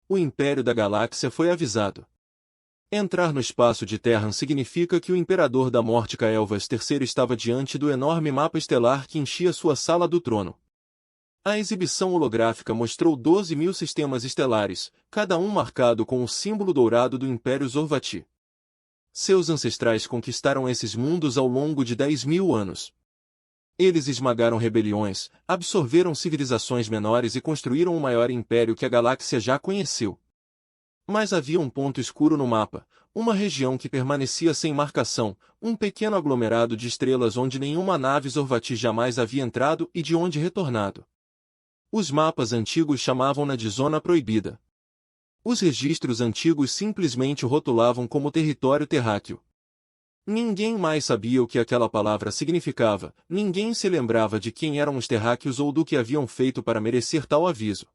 O Império da Galáxia foi avisado. Entrar no espaço de Terran significa que o Imperador da Morte Caelvas III estava diante do enorme mapa estelar que enchia sua sala do trono. A exibição holográfica mostrou 12.000 sistemas estelares, cada um marcado com o símbolo dourado do Império Zorvati. Seus ancestrais conquistaram esses mundos ao longo de 10.000 anos. Eles esmagaram rebeliões, absorveram civilizações menores e construíram o maior império que a galáxia já conheceu. Mas havia um ponto escuro no mapa, uma região que permanecia sem marcação, um pequeno aglomerado de estrelas onde nenhuma nave Zorvati jamais havia entrado e de onde retornado. Os mapas antigos chamavam-na de Zona Proibida. Os registros antigos simplesmente o rotulavam como território terráqueo. Ninguém mais sabia o que aquela palavra significava, ninguém se lembrava de quem eram os terráqueos ou do que haviam feito para merecer tal aviso.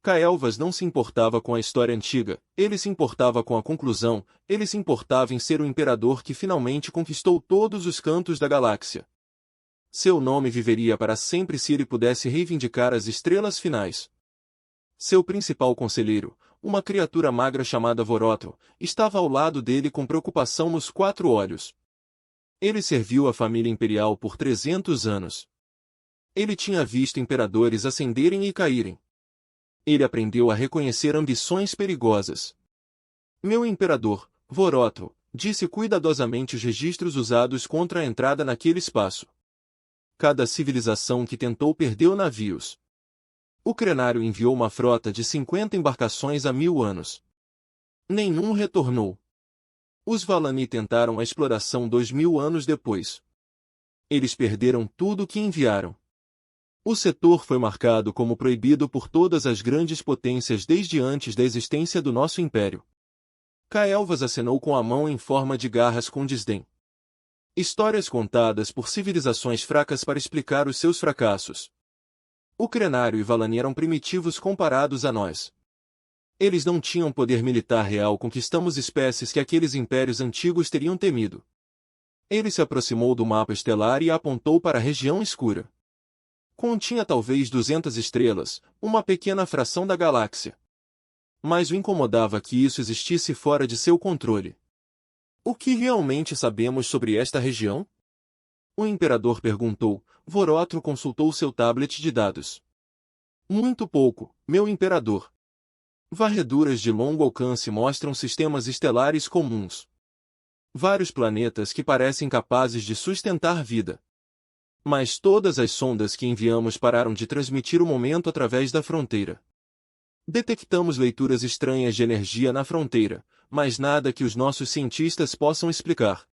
Caelvas não se importava com a história antiga, ele se importava com a conclusão, ele se importava em ser o imperador que finalmente conquistou todos os cantos da galáxia. Seu nome viveria para sempre se ele pudesse reivindicar as estrelas finais. Seu principal conselheiro, uma criatura magra chamada Vorotro, estava ao lado dele com preocupação nos 4 olhos. Ele serviu a família imperial por 300 anos. Ele tinha visto imperadores ascenderem e caírem. Ele aprendeu a reconhecer ambições perigosas. Meu imperador, Vorotro, disse cuidadosamente os registros usados contra a entrada naquele espaço. Cada civilização que tentou perdeu navios. O Crenário enviou uma frota de 50 embarcações há 1000 anos. Nenhum retornou. Os Valani tentaram a exploração 2000 anos depois. Eles perderam tudo o que enviaram. O setor foi marcado como proibido por todas as grandes potências desde antes da existência do nosso império. Caelvas acenou com a mão em forma de garras com desdém. Histórias contadas por civilizações fracas para explicar os seus fracassos. O Crenário e Valani eram primitivos comparados a nós. Eles não tinham poder militar real. Conquistamos espécies que aqueles impérios antigos teriam temido. Ele se aproximou do mapa estelar e apontou para a região escura. Continha talvez 200 estrelas, uma pequena fração da galáxia. Mas o incomodava que isso existisse fora de seu controle. O que realmente sabemos sobre esta região? O imperador perguntou. Vorotro consultou seu tablet de dados. Muito pouco, meu imperador. Varreduras de longo alcance mostram sistemas estelares comuns. Vários planetas que parecem capazes de sustentar vida. Mas todas as sondas que enviamos pararam de transmitir o momento através da fronteira. Detectamos leituras estranhas de energia na fronteira, mas nada que os nossos cientistas possam explicar.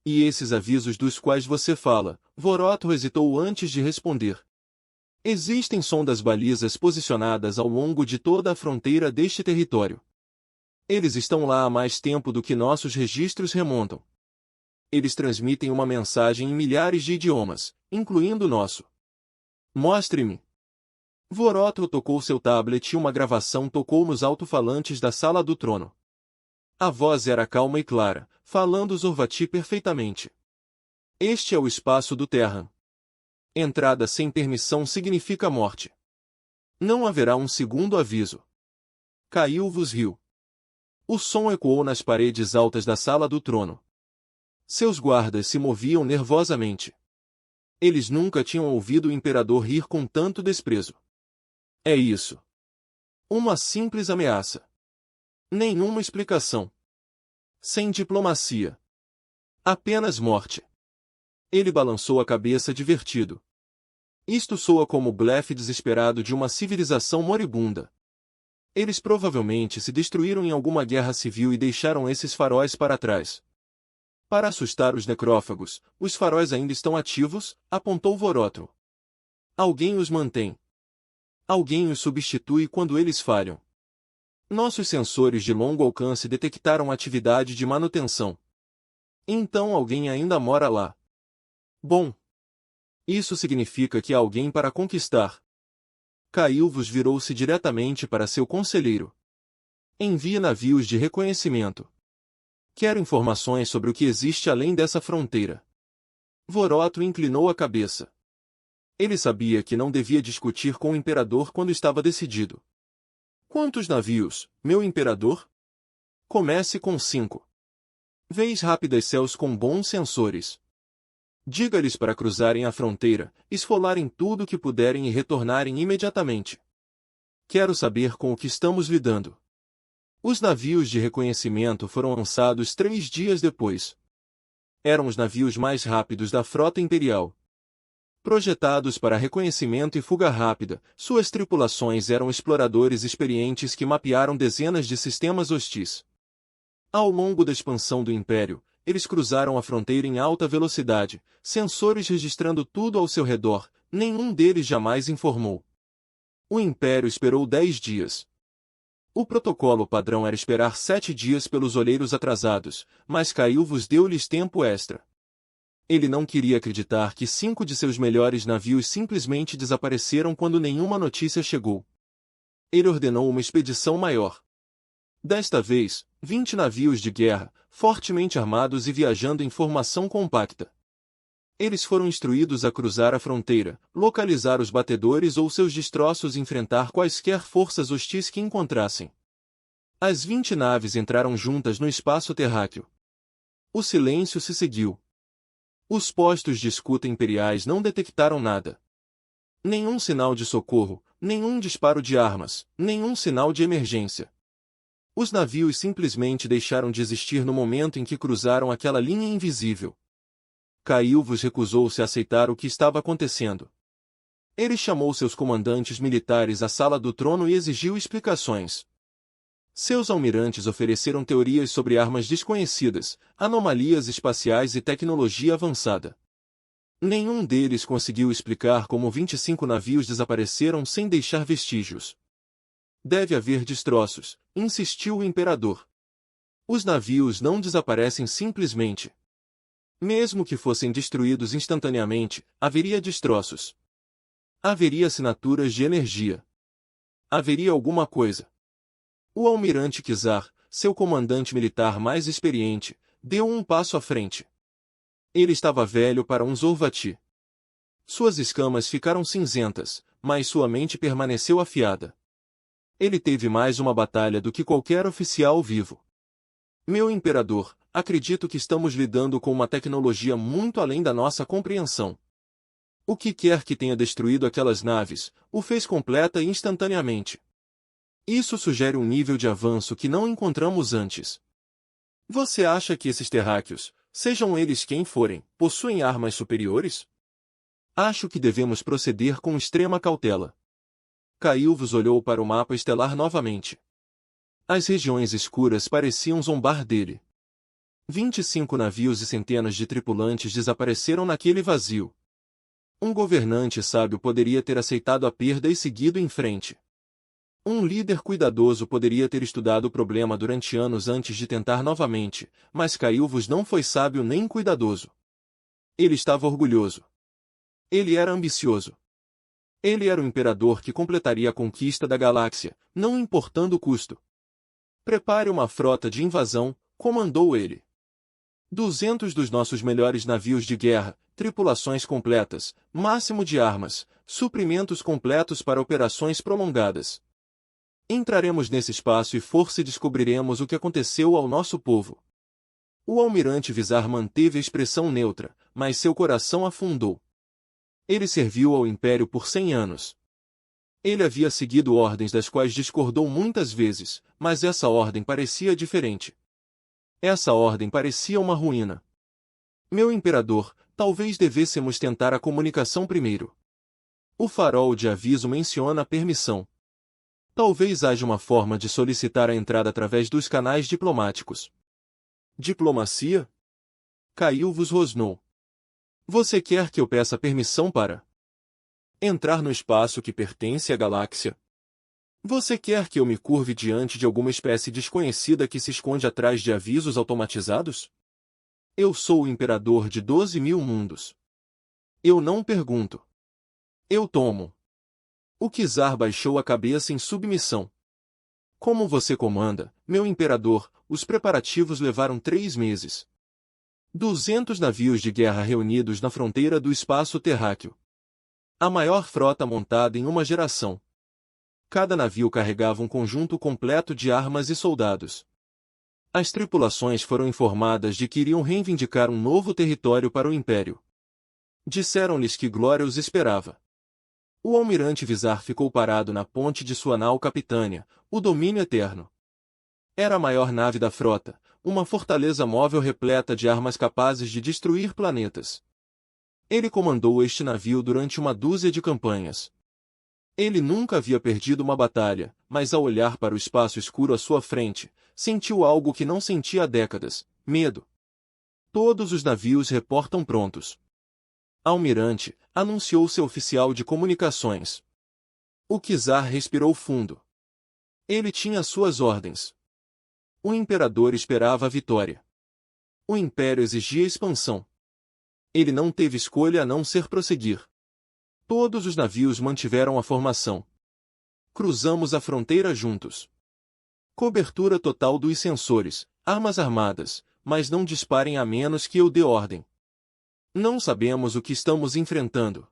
E esses avisos dos quais você fala, Vorotro hesitou antes de responder. Existem sondas balizas posicionadas ao longo de toda a fronteira deste território. Eles estão lá há mais tempo do que nossos registros remontam. Eles transmitem uma mensagem em milhares de idiomas, incluindo o nosso. Mostre-me. Vorotro tocou seu tablet e uma gravação tocou nos alto-falantes da sala do trono. A voz era calma e clara, falando Zorvati perfeitamente. Este é o espaço do Terran. Entrada sem permissão significa morte. Não haverá um segundo aviso. Caelvas riu. O som ecoou nas paredes altas da sala do trono. Seus guardas se moviam nervosamente. Eles nunca tinham ouvido o imperador rir com tanto desprezo. É isso. Uma simples ameaça. Nenhuma explicação. Sem diplomacia. Apenas morte. Ele balançou a cabeça divertido. Isto soa como o blefe desesperado de uma civilização moribunda. Eles provavelmente se destruíram em alguma guerra civil e deixaram esses faróis para trás. Para assustar os necrófagos, os faróis ainda estão ativos, apontou Vorotro. Alguém os mantém. Alguém os substitui quando eles falham. Nossos sensores de longo alcance detectaram atividade de manutenção. Então alguém ainda mora lá. Bom. Isso significa que há alguém para conquistar. Caelvas virou-se diretamente para seu conselheiro. Envie navios de reconhecimento. Quero informações sobre o que existe além dessa fronteira. Vorotro inclinou a cabeça. Ele sabia que não devia discutir com o imperador quando estava decidido. Quantos navios, meu imperador? Comece com 5. Veias rápidas céus com bons sensores. Diga-lhes para cruzarem a fronteira, esfolarem tudo o que puderem e retornarem imediatamente. Quero saber com o que estamos lidando. Os navios de reconhecimento foram lançados 3 dias depois. Eram os navios mais rápidos da frota imperial. Projetados para reconhecimento e fuga rápida, suas tripulações eram exploradores experientes que mapearam dezenas de sistemas hostis. Ao longo da expansão do Império, eles cruzaram a fronteira em alta velocidade, sensores registrando tudo ao seu redor, nenhum deles jamais informou. O Império esperou 10 dias. O protocolo padrão era esperar 7 dias pelos olheiros atrasados, mas Cailvos deu-lhes tempo extra. Ele não queria acreditar que 5 de seus melhores navios simplesmente desapareceram quando nenhuma notícia chegou. Ele ordenou uma expedição maior. Desta vez, 20 navios de guerra, fortemente armados e viajando em formação compacta. Eles foram instruídos a cruzar a fronteira, localizar os batedores ou seus destroços e enfrentar quaisquer forças hostis que encontrassem. As 20 naves entraram juntas no espaço terráqueo. O silêncio se seguiu. Os postos de escuta imperiais não detectaram nada. Nenhum sinal de socorro, nenhum disparo de armas, nenhum sinal de emergência. Os navios simplesmente deixaram de existir no momento em que cruzaram aquela linha invisível. Cailvos recusou-se a aceitar o que estava acontecendo. Ele chamou seus comandantes militares à sala do trono e exigiu explicações. Seus almirantes ofereceram teorias sobre armas desconhecidas, anomalias espaciais e tecnologia avançada. Nenhum deles conseguiu explicar como 25 navios desapareceram sem deixar vestígios. Deve haver destroços, insistiu o imperador. Os navios não desaparecem simplesmente. Mesmo que fossem destruídos instantaneamente, haveria destroços. Haveria assinaturas de energia. Haveria alguma coisa. O almirante Kizar, seu comandante militar mais experiente, deu um passo à frente. Ele estava velho para um Zorvati. Suas escamas ficaram cinzentas, mas sua mente permaneceu afiada. Ele teve mais uma batalha do que qualquer oficial vivo. Meu imperador, acredito que estamos lidando com uma tecnologia muito além da nossa compreensão. O que quer que tenha destruído aquelas naves, o fez completa e instantaneamente. Isso sugere um nível de avanço que não encontramos antes. Você acha que esses terráqueos, sejam eles quem forem, possuem armas superiores? Acho que devemos proceder com extrema cautela. Cailvos olhou para o mapa estelar novamente. As regiões escuras pareciam zombar dele. 25 navios e centenas de tripulantes desapareceram naquele vazio. Um governante sábio poderia ter aceitado a perda e seguido em frente. Um líder cuidadoso poderia ter estudado o problema durante anos antes de tentar novamente, mas Cailvos não foi sábio nem cuidadoso. Ele estava orgulhoso. Ele era ambicioso. Ele era o imperador que completaria a conquista da galáxia, não importando o custo. Prepare uma frota de invasão, comandou ele. 200 dos nossos melhores navios de guerra, tripulações completas, máximo de armas, suprimentos completos para operações prolongadas. Entraremos nesse espaço e força e descobriremos o que aconteceu ao nosso povo. O almirante Vizar manteve a expressão neutra, mas seu coração afundou. Ele serviu ao Império por 100 anos. Ele havia seguido ordens das quais discordou muitas vezes, mas essa ordem parecia diferente. Essa ordem parecia uma ruína. Meu imperador, talvez devêssemos tentar a comunicação primeiro. O farol de aviso menciona a permissão. Talvez haja uma forma de solicitar a entrada através dos canais diplomáticos. Diplomacia? Cailvos rosnou. Você quer que eu peça permissão para entrar no espaço que pertence à galáxia? Você quer que eu me curve diante de alguma espécie desconhecida que se esconde atrás de avisos automatizados? Eu sou o imperador de 12.000 mundos. Eu não pergunto. Eu tomo. O Kizar baixou a cabeça em submissão. Como você comanda, meu imperador, os preparativos levaram 3 meses. 200 navios de guerra reunidos na fronteira do espaço terráqueo. A maior frota montada em uma geração. Cada navio carregava um conjunto completo de armas e soldados. As tripulações foram informadas de que iriam reivindicar um novo território para o Império. Disseram-lhes que glória os esperava. O almirante Vizar ficou parado na ponte de sua nau capitânia, o Domínio Eterno. Era a maior nave da frota, uma fortaleza móvel repleta de armas capazes de destruir planetas. Ele comandou este navio durante uma dúzia de campanhas. Ele nunca havia perdido uma batalha, mas ao olhar para o espaço escuro à sua frente, sentiu algo que não sentia há décadas: medo. Todos os navios reportam prontos. Almirante, anunciou seu oficial de comunicações. O czar respirou fundo. Ele tinha suas ordens. O imperador esperava a vitória. O império exigia expansão. Ele não teve escolha a não ser prosseguir. Todos os navios mantiveram a formação. Cruzamos a fronteira juntos. Cobertura total dos sensores, armas armadas, mas não disparem a menos que eu dê ordem. Não sabemos o que estamos enfrentando.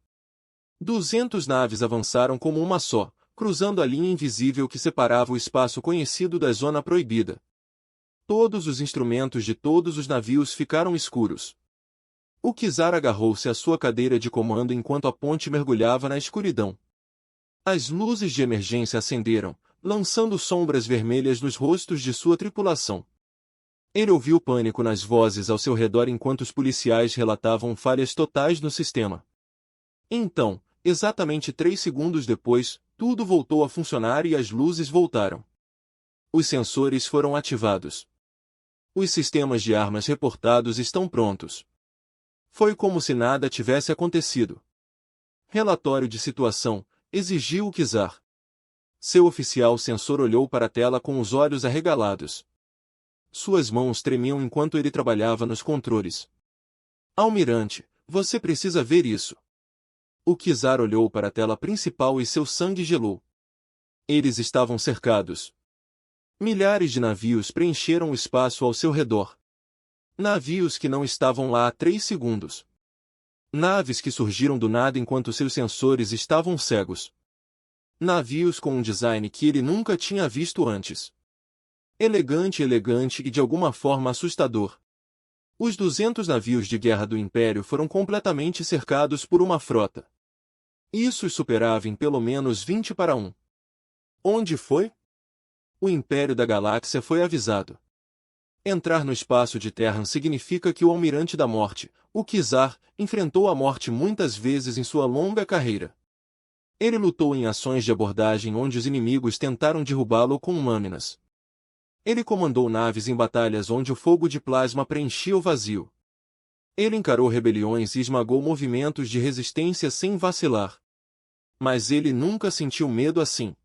200 naves avançaram como uma só, cruzando a linha invisível que separava o espaço conhecido da zona proibida. Todos os instrumentos de todos os navios ficaram escuros. O czar agarrou-se à sua cadeira de comando enquanto a ponte mergulhava na escuridão. As luzes de emergência acenderam, lançando sombras vermelhas nos rostos de sua tripulação. Ele ouviu pânico nas vozes ao seu redor enquanto os policiais relatavam falhas totais no sistema. Então, exatamente 3 segundos depois, tudo voltou a funcionar e as luzes voltaram. Os sensores foram ativados. Os sistemas de armas reportados estão prontos. Foi como se nada tivesse acontecido. Relatório de situação, exigiu o czar. Seu oficial sensor olhou para a tela com os olhos arregalados. Suas mãos tremiam enquanto ele trabalhava nos controles. Almirante, você precisa ver isso. O czar olhou para a tela principal e seu sangue gelou. Eles estavam cercados. Milhares de navios preencheram o espaço ao seu redor. Navios que não estavam lá há 3 segundos. Naves que surgiram do nada enquanto seus sensores estavam cegos. Navios com um design que ele nunca tinha visto antes. Elegante e de alguma forma assustador. Os 200 navios de guerra do Império foram completamente cercados por uma frota. Isso os superava em pelo menos 20 para 1. Onde foi? O Império da Galáxia foi avisado. Entrar no espaço de Terran significa que o Almirante da Morte, o czar, enfrentou a morte muitas vezes em sua longa carreira. Ele lutou em ações de abordagem onde os inimigos tentaram derrubá-lo com lâminas. Ele comandou naves em batalhas onde o fogo de plasma preenchia o vazio. Ele encarou rebeliões e esmagou movimentos de resistência sem vacilar. Mas ele nunca sentiu medo assim.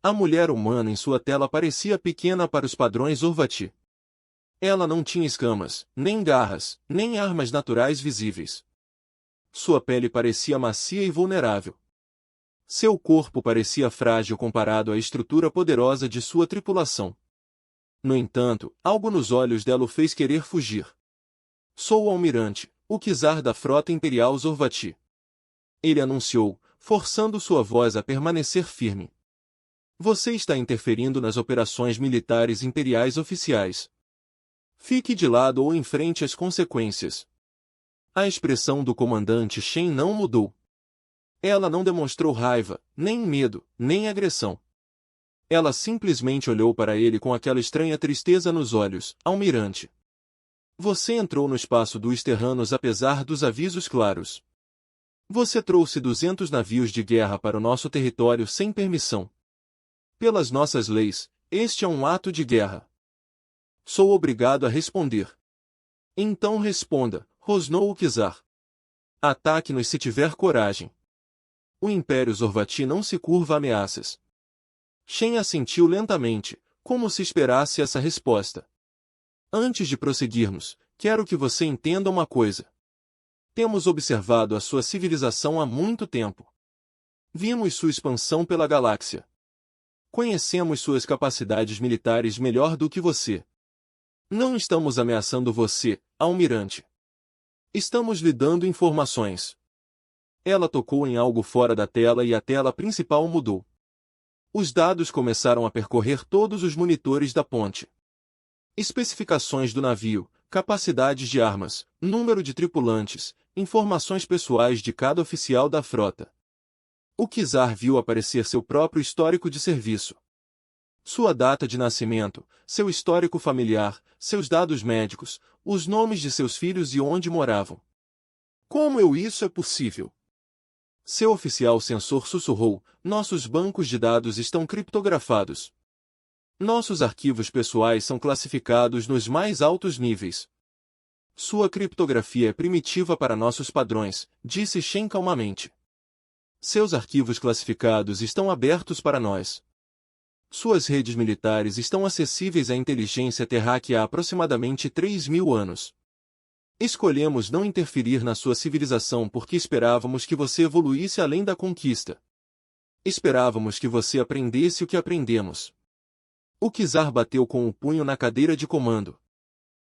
A mulher humana em sua tela parecia pequena para os padrões Orvati. Ela não tinha escamas, nem garras, nem armas naturais visíveis. Sua pele parecia macia e vulnerável. Seu corpo parecia frágil comparado à estrutura poderosa de sua tripulação. No entanto, algo nos olhos dela o fez querer fugir. Sou o almirante, o czar da frota imperial Zorvati. Ele anunciou, forçando sua voz a permanecer firme. Você está interferindo nas operações militares imperiais oficiais. Fique de lado ou enfrente as consequências. A expressão do comandante Shen não mudou. Ela não demonstrou raiva, nem medo, nem agressão. Ela simplesmente olhou para ele com aquela estranha tristeza nos olhos. Almirante. Você entrou no espaço dos terranos apesar dos avisos claros. Você trouxe 200 navios de guerra para o nosso território sem permissão. Pelas nossas leis, este é um ato de guerra. Sou obrigado a responder. Então responda, rosnou o czar. Ataque-nos se tiver coragem. O Império Zorvati não se curva a ameaças. Shen assentiu lentamente, como se esperasse essa resposta. Antes de prosseguirmos, quero que você entenda uma coisa. Temos observado a sua civilização há muito tempo. Vimos sua expansão pela galáxia. Conhecemos suas capacidades militares melhor do que você. Não estamos ameaçando você, almirante. Estamos lhe dando informações. Ela tocou em algo fora da tela e a tela principal mudou. Os dados começaram a percorrer todos os monitores da ponte. Especificações do navio, capacidades de armas, número de tripulantes, informações pessoais de cada oficial da frota. O Kizar viu aparecer seu próprio histórico de serviço. Sua data de nascimento, seu histórico familiar, seus dados médicos, os nomes de seus filhos e onde moravam. Como isso é possível? Seu oficial sensor sussurrou, nossos bancos de dados estão criptografados. Nossos arquivos pessoais são classificados nos mais altos níveis. Sua criptografia é primitiva para nossos padrões, disse Shen calmamente. Seus arquivos classificados estão abertos para nós. Suas redes militares estão acessíveis à inteligência terráquea há aproximadamente 3.000 anos. Escolhemos não interferir na sua civilização porque esperávamos que você evoluísse além da conquista. Esperávamos que você aprendesse o que aprendemos. O Kizar bateu com o punho na cadeira de comando.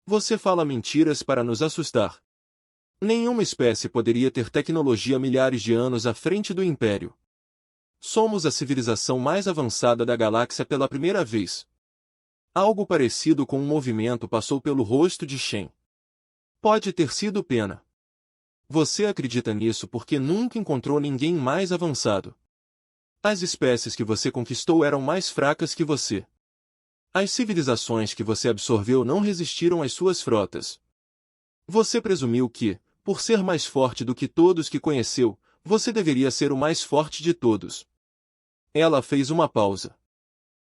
Você fala mentiras para nos assustar. Nenhuma espécie poderia ter tecnologia milhares de anos à frente do Império. Somos a civilização mais avançada da galáxia pela primeira vez. Algo parecido com um movimento passou pelo rosto de Shen. Pode ter sido pena. Você acredita nisso porque nunca encontrou ninguém mais avançado. As espécies que você conquistou eram mais fracas que você. As civilizações que você absorveu não resistiram às suas frotas. Você presumiu que, por ser mais forte do que todos que conheceu, você deveria ser o mais forte de todos. Ela fez uma pausa.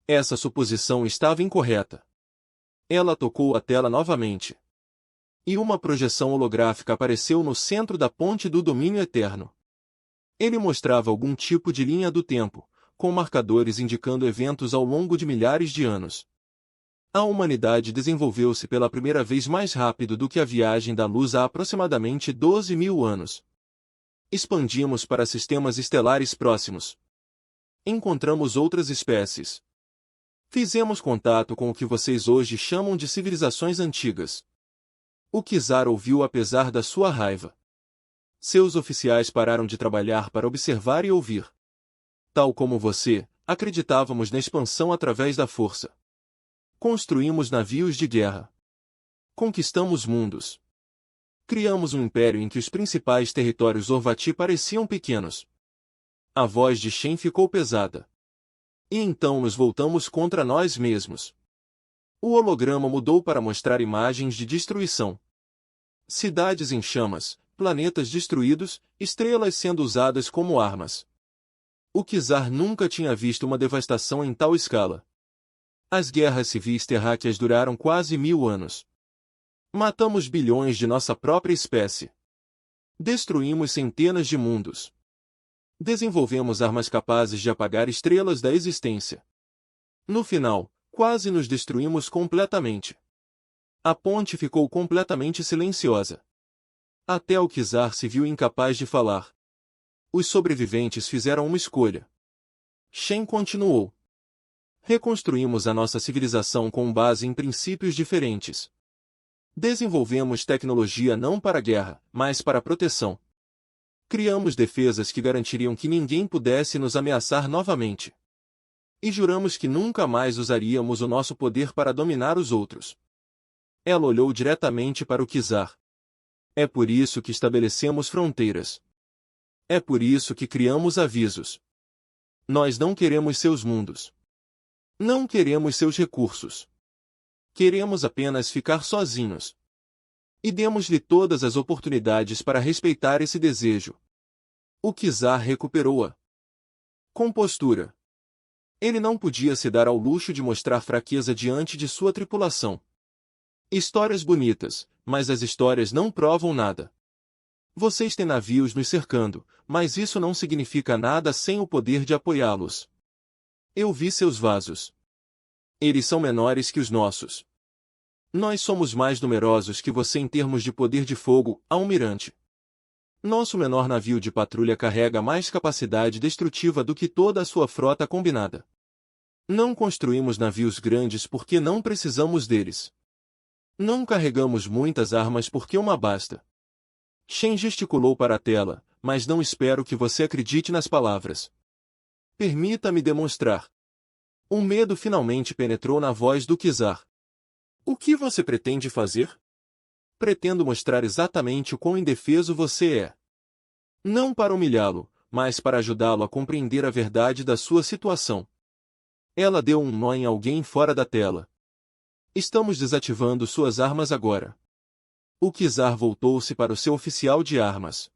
Essa suposição estava incorreta. Ela tocou a tela novamente. E uma projeção holográfica apareceu no centro da ponte do domínio eterno. Ele mostrava algum tipo de linha do tempo, com marcadores indicando eventos ao longo de milhares de anos. A humanidade desenvolveu-se pela primeira vez mais rápido do que a viagem da luz há aproximadamente 12.000 anos. Expandimos para sistemas estelares próximos. Encontramos outras espécies. Fizemos contato com o que vocês hoje chamam de civilizações antigas. O Kizar ouviu apesar da sua raiva. Seus oficiais pararam de trabalhar para observar e ouvir. Tal como você, acreditávamos na expansão através da força. Construímos navios de guerra. Conquistamos mundos. Criamos um império em que os principais territórios Orvati pareciam pequenos. A voz de Shen ficou pesada. E então nos voltamos contra nós mesmos. O holograma mudou para mostrar imagens de destruição. Cidades em chamas, planetas destruídos, estrelas sendo usadas como armas. O Kizar nunca tinha visto uma devastação em tal escala. As guerras civis terráqueas duraram quase 1000 anos. Matamos bilhões de nossa própria espécie. Destruímos centenas de mundos. Desenvolvemos armas capazes de apagar estrelas da existência. No final, quase nos destruímos completamente. A ponte ficou completamente silenciosa. Até o Kizar se viu incapaz de falar. Os sobreviventes fizeram uma escolha. Shen continuou. Reconstruímos a nossa civilização com base em princípios diferentes. Desenvolvemos tecnologia não para guerra, mas para proteção. Criamos defesas que garantiriam que ninguém pudesse nos ameaçar novamente. E juramos que nunca mais usaríamos o nosso poder para dominar os outros. Ela olhou diretamente para o Kizar. É por isso que estabelecemos fronteiras. É por isso que criamos avisos. Nós não queremos seus mundos. Não queremos seus recursos. Queremos apenas ficar sozinhos. E demos-lhe todas as oportunidades para respeitar esse desejo. O Kizar recuperou-a compostura. Ele não podia se dar ao luxo de mostrar fraqueza diante de sua tripulação. Histórias bonitas, mas as histórias não provam nada. Vocês têm navios nos cercando, mas isso não significa nada sem o poder de apoiá-los. Eu vi seus vasos. Eles são menores que os nossos. Nós somos mais numerosos que você em termos de poder de fogo, almirante. Nosso menor navio de patrulha carrega mais capacidade destrutiva do que toda a sua frota combinada. Não construímos navios grandes porque não precisamos deles. Não carregamos muitas armas porque uma basta. Shen gesticulou para a tela, mas não espero que você acredite nas palavras. Permita-me demonstrar. O medo finalmente penetrou na voz do Kizar. O que você pretende fazer? Pretendo mostrar exatamente o quão indefeso você é. Não para humilhá-lo, mas para ajudá-lo a compreender a verdade da sua situação. Ela deu um nó em alguém fora da tela. Estamos desativando suas armas agora. O Kizar voltou-se para o seu oficial de armas.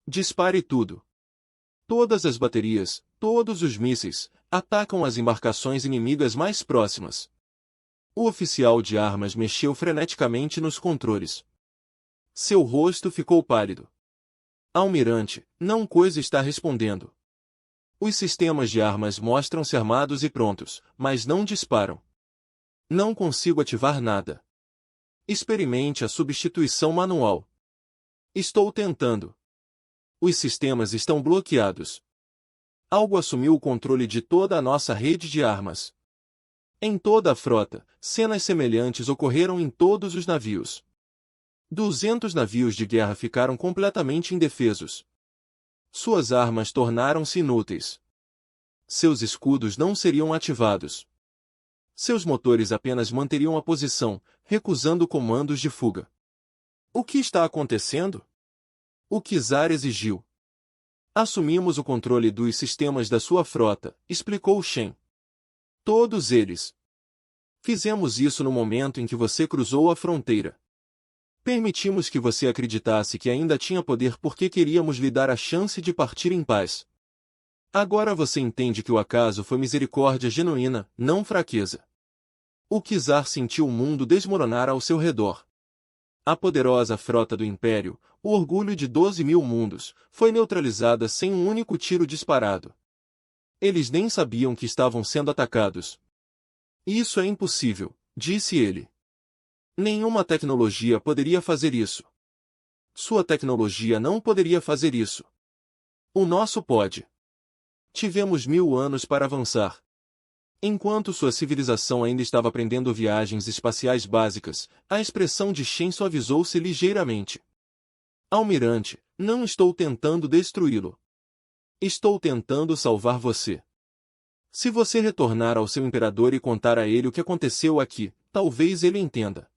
Dispare tudo. Todas as baterias, todos os mísseis, atacam as embarcações inimigas mais próximas. O oficial de armas mexeu freneticamente nos controles. Seu rosto ficou pálido. Almirante, não coisa está respondendo. Os sistemas de armas mostram-se armados e prontos, mas não disparam. Não consigo ativar nada. Experimente a substituição manual. Estou tentando. Os sistemas estão bloqueados. Algo assumiu o controle de toda a nossa rede de armas. Em toda a frota, cenas semelhantes ocorreram em todos os navios. 200 navios de guerra ficaram completamente indefesos. Suas armas tornaram-se inúteis. Seus escudos não seriam ativados. Seus motores apenas manteriam a posição, recusando comandos de fuga. O que está acontecendo? O Kizar exigiu. Assumimos o controle dos sistemas da sua frota, explicou Shen. Todos eles. Fizemos isso no momento em que você cruzou a fronteira. Permitimos que você acreditasse que ainda tinha poder porque queríamos lhe dar a chance de partir em paz. Agora você entende que o acaso foi misericórdia genuína, não fraqueza. O Kizar sentiu o mundo desmoronar ao seu redor. A poderosa frota do Império, o orgulho de 12.000 mundos, foi neutralizada sem um único tiro disparado. Eles nem sabiam que estavam sendo atacados. Isso é impossível, disse ele. Nenhuma tecnologia poderia fazer isso. Sua tecnologia não poderia fazer isso. O nosso pode. Tivemos 1000 anos para avançar. Enquanto sua civilização ainda estava aprendendo viagens espaciais básicas, a expressão de Shen suavizou-se ligeiramente. Almirante, não estou tentando destruí-lo. Estou tentando salvar você. Se você retornar ao seu imperador e contar a ele o que aconteceu aqui, talvez ele entenda.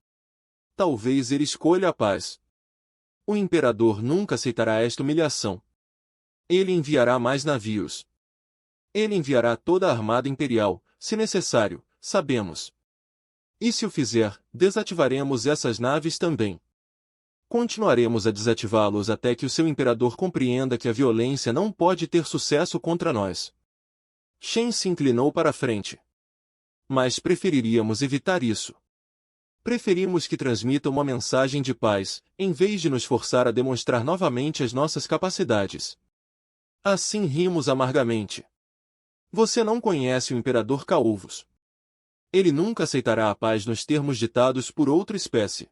Talvez ele escolha a paz. O imperador nunca aceitará esta humilhação. Ele enviará mais navios. Ele enviará toda a armada imperial, se necessário, sabemos. E se o fizer, desativaremos essas naves também. Continuaremos a desativá-los até que o seu imperador compreenda que a violência não pode ter sucesso contra nós. Shen se inclinou para a frente. Mas preferiríamos evitar isso. Preferimos que transmita uma mensagem de paz, em vez de nos forçar a demonstrar novamente as nossas capacidades. Assim rimos amargamente. Você não conhece o Imperador Calvus. Ele nunca aceitará a paz nos termos ditados por outra espécie.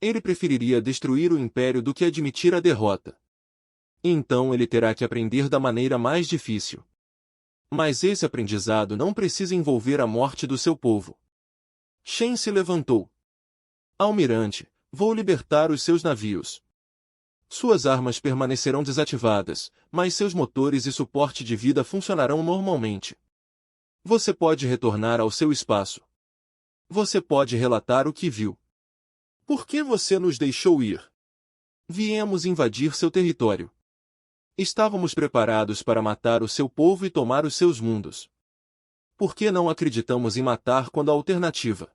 Ele preferiria destruir o Império do que admitir a derrota. Então ele terá que aprender da maneira mais difícil. Mas esse aprendizado não precisa envolver a morte do seu povo. Shen se levantou. Almirante, vou libertar os seus navios. Suas armas permanecerão desativadas, mas seus motores e suporte de vida funcionarão normalmente. Você pode retornar ao seu espaço. Você pode relatar o que viu. Por que você nos deixou ir? Viemos invadir seu território. Estávamos preparados para matar o seu povo e tomar os seus mundos. Por que não acreditamos em matar quando a alternativa?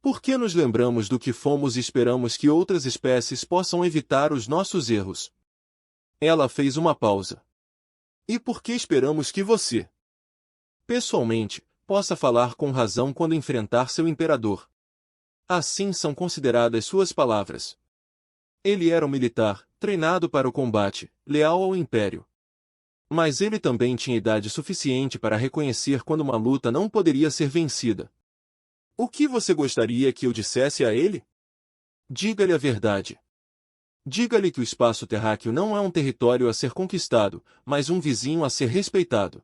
Por que nos lembramos do que fomos e esperamos que outras espécies possam evitar os nossos erros? Ela fez uma pausa. E por que esperamos que você, pessoalmente, possa falar com razão quando enfrentar seu imperador? Assim são consideradas suas palavras. Ele era um militar, treinado para o combate, leal ao império. Mas ele também tinha idade suficiente para reconhecer quando uma luta não poderia ser vencida. O que você gostaria que eu dissesse a ele? Diga-lhe a verdade. Diga-lhe que o espaço terráqueo não é um território a ser conquistado, mas um vizinho a ser respeitado.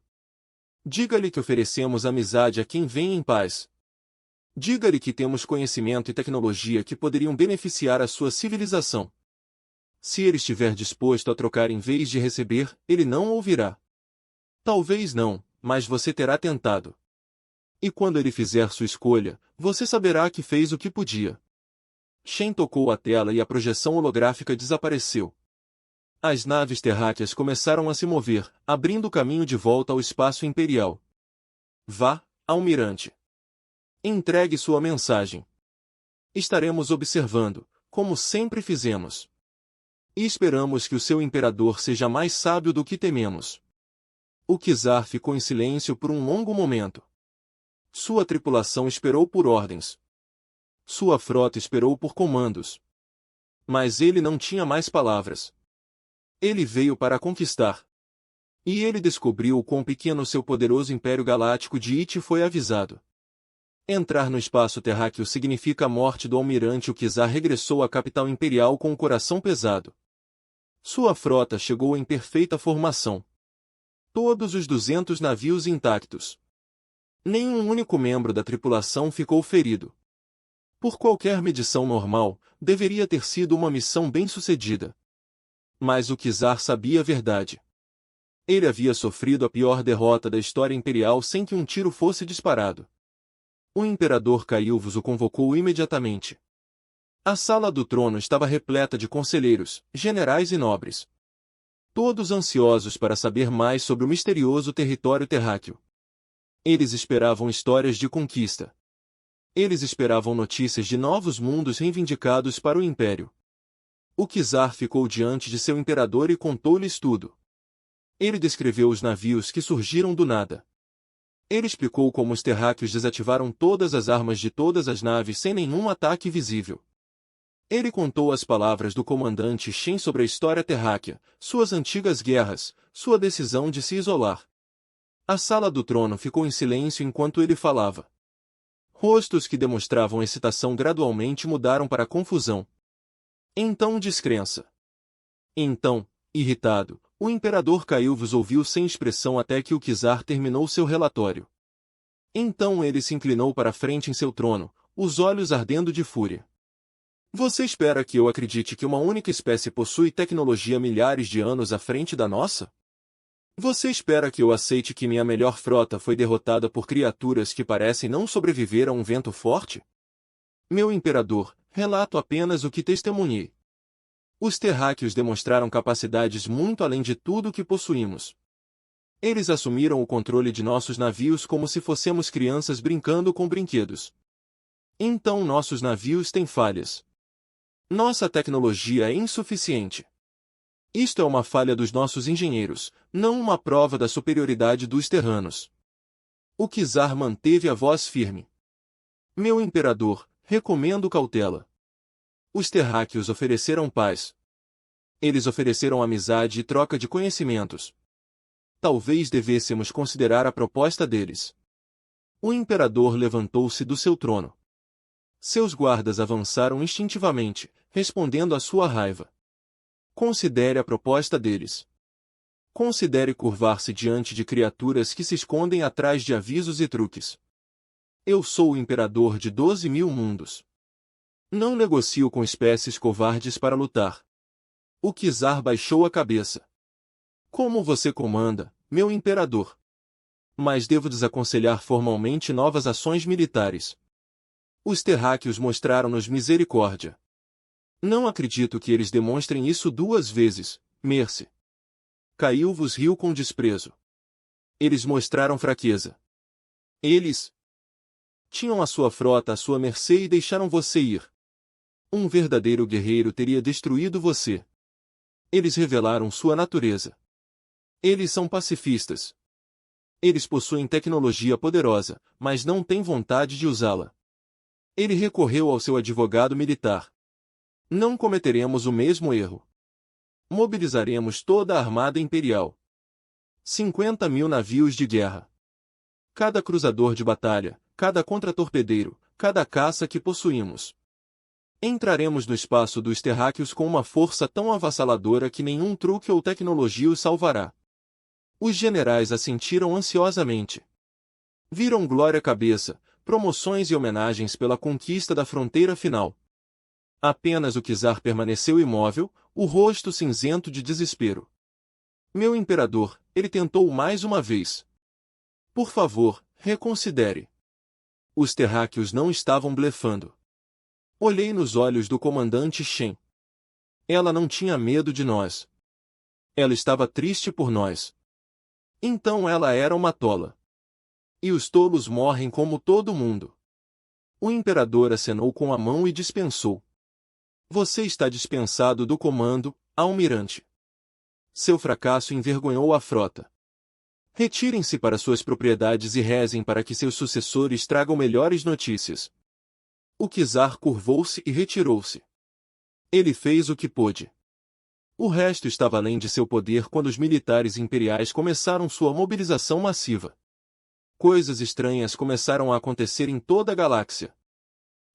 Diga-lhe que oferecemos amizade a quem vem em paz. Diga-lhe que temos conhecimento e tecnologia que poderiam beneficiar a sua civilização. Se ele estiver disposto a trocar em vez de receber, ele não ouvirá. Talvez não, mas você terá tentado. E quando ele fizer sua escolha, você saberá que fez o que podia. Shen tocou a tela e a projeção holográfica desapareceu. As naves terráqueas começaram a se mover, abrindo caminho de volta ao espaço imperial. Vá, almirante. Entregue sua mensagem. Estaremos observando, como sempre fizemos. E esperamos que o seu imperador seja mais sábio do que tememos. O czar ficou em silêncio por um longo momento. Sua tripulação esperou por ordens. Sua frota esperou por comandos. Mas ele não tinha mais palavras. Ele veio para conquistar. E ele descobriu o quão pequeno seu poderoso Império Galáctico de It foi avisado. Entrar no espaço terráqueo significa a morte do almirante. O czar regressou à capital imperial com o coração pesado. Sua frota chegou em perfeita formação. Todos os 200 navios intactos. Nenhum único membro da tripulação ficou ferido. Por qualquer medição normal, deveria ter sido uma missão bem-sucedida. Mas o czar sabia a verdade. Ele havia sofrido a pior derrota da história imperial sem que um tiro fosse disparado. O imperador Cailvos o convocou imediatamente. A sala do trono estava repleta de conselheiros, generais e nobres. Todos ansiosos para saber mais sobre o misterioso território terráqueo. Eles esperavam histórias de conquista. Eles esperavam notícias de novos mundos reivindicados para o Império. O czar ficou diante de seu imperador e contou-lhes tudo. Ele descreveu os navios que surgiram do nada. Ele explicou como os terráqueos desativaram todas as armas de todas as naves sem nenhum ataque visível. Ele contou as palavras do comandante Shen sobre a história terráquea, suas antigas guerras, sua decisão de se isolar. A sala do trono ficou em silêncio enquanto ele falava. Rostos que demonstravam excitação gradualmente mudaram para confusão. Então descrença. Então, irritado, o imperador Cailvos ouviu sem expressão até que o czar terminou seu relatório. Então ele se inclinou para a frente em seu trono, os olhos ardendo de fúria. Você espera que eu acredite que uma única espécie possui tecnologia milhares de anos à frente da nossa? Você espera que eu aceite que minha melhor frota foi derrotada por criaturas que parecem não sobreviver a um vento forte? Meu imperador, relato apenas o que testemunhei. Os terráqueos demonstraram capacidades muito além de tudo que possuímos. Eles assumiram o controle de nossos navios como se fossemos crianças brincando com brinquedos. Então nossos navios têm falhas. Nossa tecnologia é insuficiente. Isto é uma falha dos nossos engenheiros, não uma prova da superioridade dos terranos. O czar manteve a voz firme. Meu imperador, recomendo cautela. Os terráqueos ofereceram paz. Eles ofereceram amizade e troca de conhecimentos. Talvez devêssemos considerar a proposta deles. O imperador levantou-se do seu trono. Seus guardas avançaram instintivamente, respondendo à sua raiva. Considere a proposta deles. Considere curvar-se diante de criaturas que se escondem atrás de avisos e truques. Eu sou o imperador de 12.000 mundos. Não negocio com espécies covardes para lutar. O czar baixou a cabeça. Como você comanda, meu imperador? Mas devo desaconselhar formalmente novas ações militares. Os terráqueos mostraram-nos misericórdia. Não acredito que eles demonstrem isso 2 vezes, Mercy. Cailvos riu com desprezo. Eles mostraram fraqueza. Eles tinham a sua frota à sua mercê e deixaram você ir. Um verdadeiro guerreiro teria destruído você. Eles revelaram sua natureza. Eles são pacifistas. Eles possuem tecnologia poderosa, mas não têm vontade de usá-la. Ele recorreu ao seu advogado militar. Não cometeremos o mesmo erro. Mobilizaremos toda a armada imperial. 50.000 navios de guerra. Cada cruzador de batalha, cada contratorpedeiro, cada caça que possuímos. Entraremos no espaço dos terráqueos com uma força tão avassaladora que nenhum truque ou tecnologia os salvará. Os generais assentiram ansiosamente. Viram glória cabeça, promoções e homenagens pela conquista da fronteira final. Apenas o czar permaneceu imóvel, o rosto cinzento de desespero. Meu imperador, ele tentou mais uma vez. Por favor, reconsidere. Os terráqueos não estavam blefando. Olhei nos olhos do comandante Shen. Ela não tinha medo de nós. Ela estava triste por nós. Então ela era uma tola. E os tolos morrem como todo mundo. O imperador acenou com a mão e dispensou. Você está dispensado do comando, almirante. Seu fracasso envergonhou a frota. Retirem-se para suas propriedades e rezem para que seus sucessores tragam melhores notícias. O czar curvou-se e retirou-se. Ele fez o que pôde. O resto estava além de seu poder quando os militares imperiais começaram sua mobilização massiva. Coisas estranhas começaram a acontecer em toda a galáxia.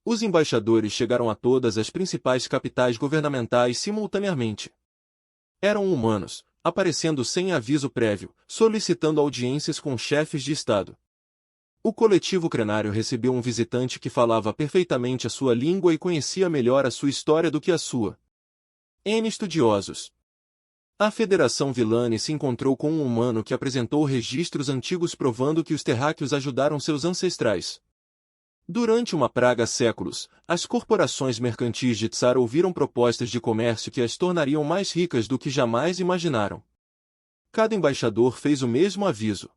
Os embaixadores chegaram a todas as principais capitais governamentais simultaneamente. Eram humanos, aparecendo sem aviso prévio, solicitando audiências com chefes de Estado. O coletivo Krenário recebeu um visitante que falava perfeitamente a sua língua e conhecia melhor a sua história do que a sua. N estudiosos. A Federação Villani se encontrou com um humano que apresentou registros antigos provando que os terráqueos ajudaram seus ancestrais. Durante uma praga há séculos, as corporações mercantis de Tsar ouviram propostas de comércio que as tornariam mais ricas do que jamais imaginaram. Cada embaixador fez o mesmo aviso.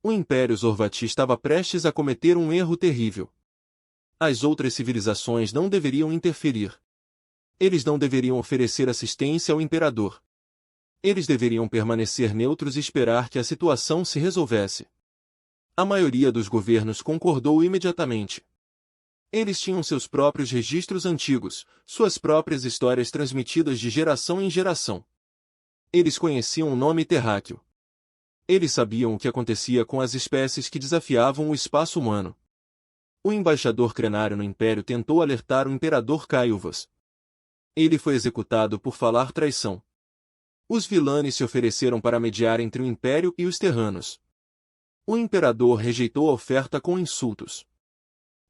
O Império Zorvati estava prestes a cometer um erro terrível. As outras civilizações não deveriam interferir. Eles não deveriam oferecer assistência ao imperador. Eles deveriam permanecer neutros e esperar que a situação se resolvesse. A maioria dos governos concordou imediatamente. Eles tinham seus próprios registros antigos, suas próprias histórias transmitidas de geração em geração. Eles conheciam o nome terráqueo. Eles sabiam o que acontecia com as espécies que desafiavam o espaço humano. O embaixador Krenário no Império tentou alertar o imperador Cailvas. Ele foi executado por falar traição. Os Villani se ofereceram para mediar entre o Império e os Terranos. O imperador rejeitou a oferta com insultos.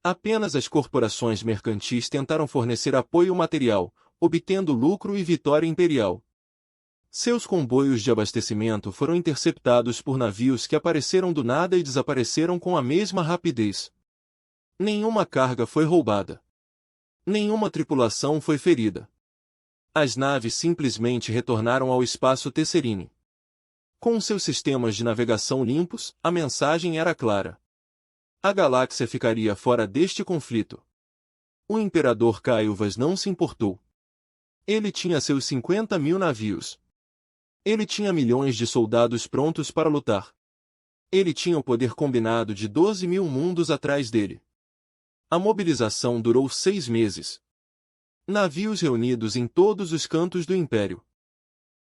Apenas as corporações mercantis tentaram fornecer apoio material, obtendo lucro e vitória imperial. Seus comboios de abastecimento foram interceptados por navios que apareceram do nada e desapareceram com a mesma rapidez. Nenhuma carga foi roubada. Nenhuma tripulação foi ferida. As naves simplesmente retornaram ao espaço Tesserine. Com seus sistemas de navegação limpos, a mensagem era clara. A galáxia ficaria fora deste conflito. O imperador Cailvas não se importou. Ele tinha seus 50.000 navios. Ele tinha milhões de soldados prontos para lutar. Ele tinha o poder combinado de 12.000 mundos atrás dele. A mobilização durou 6 meses. Navios reunidos em todos os cantos do Império.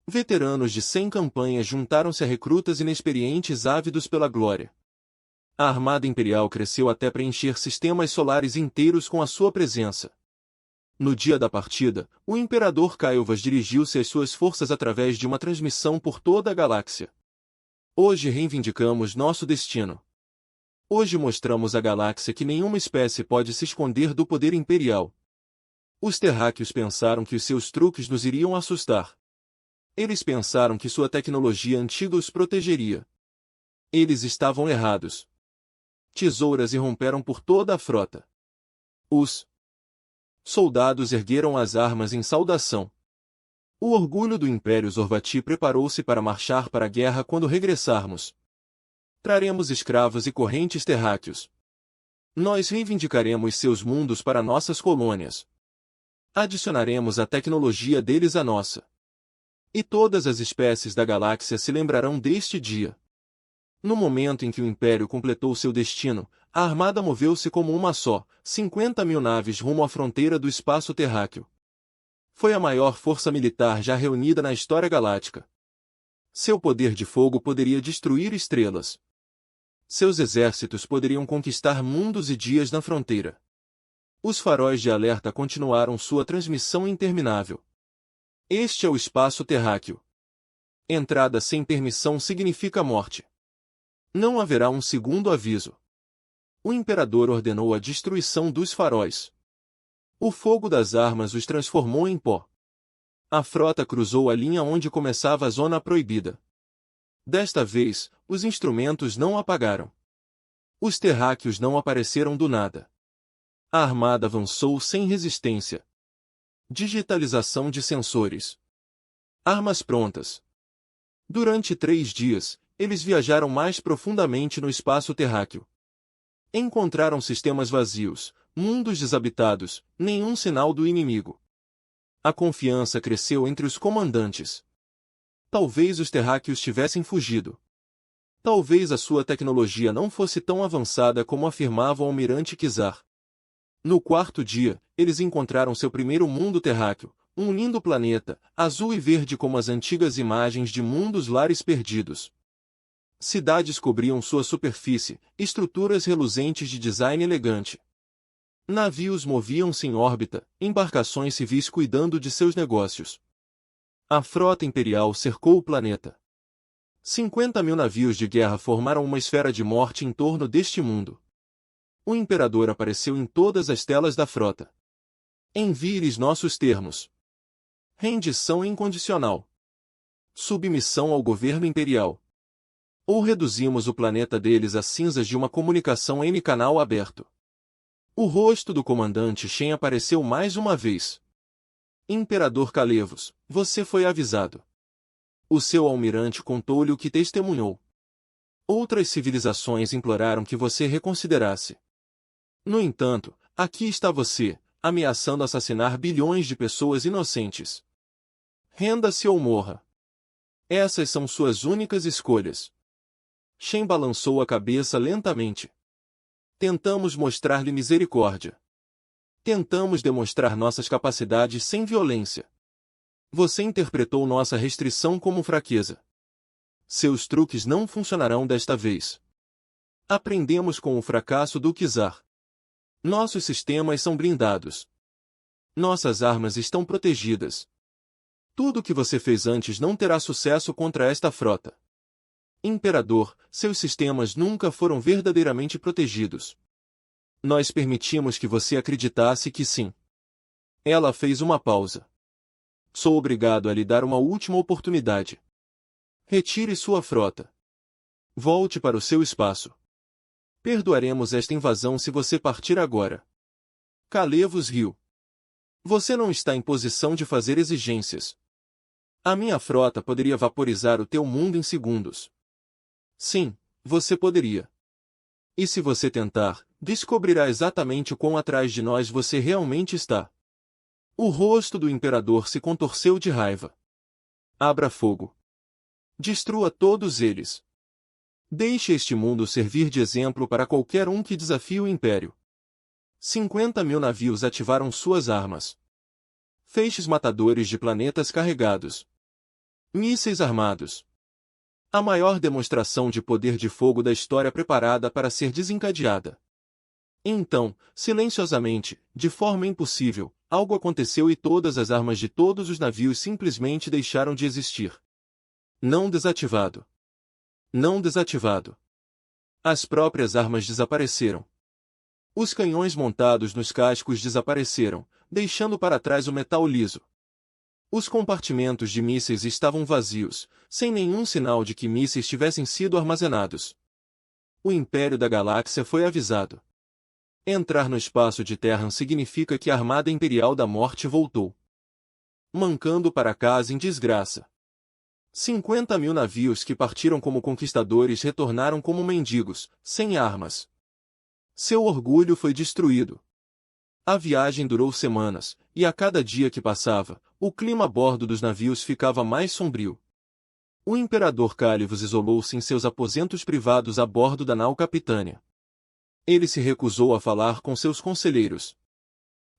Veteranos de 100 campanhas juntaram-se a recrutas inexperientes ávidos pela glória. A Armada Imperial cresceu até preencher sistemas solares inteiros com a sua presença. No dia da partida, o Imperador Cailvas dirigiu-se às suas forças através de uma transmissão por toda a galáxia. Hoje reivindicamos nosso destino. Hoje mostramos à galáxia que nenhuma espécie pode se esconder do poder imperial. Os terráqueos pensaram que os seus truques nos iriam assustar. Eles pensaram que sua tecnologia antiga os protegeria. Eles estavam errados. Tesouras irromperam por toda a frota. Os soldados ergueram as armas em saudação. O orgulho do Império Zorvati preparou-se para marchar para a guerra quando regressarmos. Traremos escravos e correntes terráqueos. Nós reivindicaremos seus mundos para nossas colônias. Adicionaremos a tecnologia deles à nossa. E todas as espécies da galáxia se lembrarão deste dia. No momento em que o Império completou seu destino, a Armada moveu-se como uma só, 50.000 naves rumo à fronteira do espaço terráqueo. Foi a maior força militar já reunida na história galáctica. Seu poder de fogo poderia destruir estrelas. Seus exércitos poderiam conquistar mundos e dias na fronteira. Os faróis de alerta continuaram sua transmissão interminável. Este é o espaço terráqueo. Entrada sem permissão significa morte. Não haverá um segundo aviso. O imperador ordenou a destruição dos faróis. O fogo das armas os transformou em pó. A frota cruzou a linha onde começava a zona proibida. Desta vez, os instrumentos não apagaram. Os terráqueos não apareceram do nada. A armada avançou sem resistência. Digitalização de sensores. Armas prontas. Durante 3 dias, eles viajaram mais profundamente no espaço terráqueo. Encontraram sistemas vazios, mundos desabitados, nenhum sinal do inimigo. A confiança cresceu entre os comandantes. Talvez os terráqueos tivessem fugido. Talvez a sua tecnologia não fosse tão avançada como afirmava o almirante Kizar. No 4º dia, eles encontraram seu primeiro mundo terráqueo, um lindo planeta, azul e verde como as antigas imagens de mundos lares perdidos. Cidades cobriam sua superfície, estruturas reluzentes de design elegante. Navios moviam-se em órbita, embarcações civis cuidando de seus negócios. A frota imperial cercou o planeta. 50.000 navios de guerra formaram uma esfera de morte em torno deste mundo. O imperador apareceu em todas as telas da frota. Envie-lhes nossos termos. Rendição incondicional. Submissão ao governo imperial. Ou reduzimos o planeta deles a cinzas de uma comunicação em canal aberto. O rosto do comandante Shen apareceu mais uma vez. Imperador Calevos, você foi avisado. O seu almirante contou-lhe o que testemunhou. Outras civilizações imploraram que você reconsiderasse. No entanto, aqui está você, ameaçando assassinar bilhões de pessoas inocentes. Renda-se ou morra. Essas são suas únicas escolhas. Shen balançou a cabeça lentamente. Tentamos mostrar-lhe misericórdia. Tentamos demonstrar nossas capacidades sem violência. Você interpretou nossa restrição como fraqueza. Seus truques não funcionarão desta vez. Aprendemos com o fracasso do Kizar. Nossos sistemas são blindados. Nossas armas estão protegidas. Tudo o que você fez antes não terá sucesso contra esta frota. Imperador, seus sistemas nunca foram verdadeiramente protegidos. Nós permitimos que você acreditasse que sim. Ela fez uma pausa. Sou obrigado a lhe dar uma última oportunidade. Retire sua frota. Volte para o seu espaço. Perdoaremos esta invasão se você partir agora. Calevos riu. Você não está em posição de fazer exigências. A minha frota poderia vaporizar o teu mundo em segundos. Sim, você poderia. E se você tentar, descobrirá exatamente o quão atrás de nós você realmente está. O rosto do imperador se contorceu de raiva. Abra fogo. Destrua todos eles. Deixe este mundo servir de exemplo para qualquer um que desafie o império. 50.000 navios ativaram suas armas. Feixes matadores de planetas carregados. Mísseis armados. A maior demonstração de poder de fogo da história preparada para ser desencadeada. Então, silenciosamente, de forma impossível, algo aconteceu e todas as armas de todos os navios simplesmente deixaram de existir. Não desativado. Não desativado. As próprias armas desapareceram. Os canhões montados nos cascos desapareceram, deixando para trás o metal liso. Os compartimentos de mísseis estavam vazios, sem nenhum sinal de que mísseis tivessem sido armazenados. O Império da Galáxia foi avisado. Entrar no espaço de Terran significa que a Armada Imperial da Morte voltou. Mancando para casa em desgraça. 50.000 navios que partiram como conquistadores retornaram como mendigos, sem armas. Seu orgulho foi destruído. A viagem durou semanas, e a cada dia que passava, o clima a bordo dos navios ficava mais sombrio. O imperador Calevos isolou-se em seus aposentos privados a bordo da nau Capitânia. Ele se recusou a falar com seus conselheiros.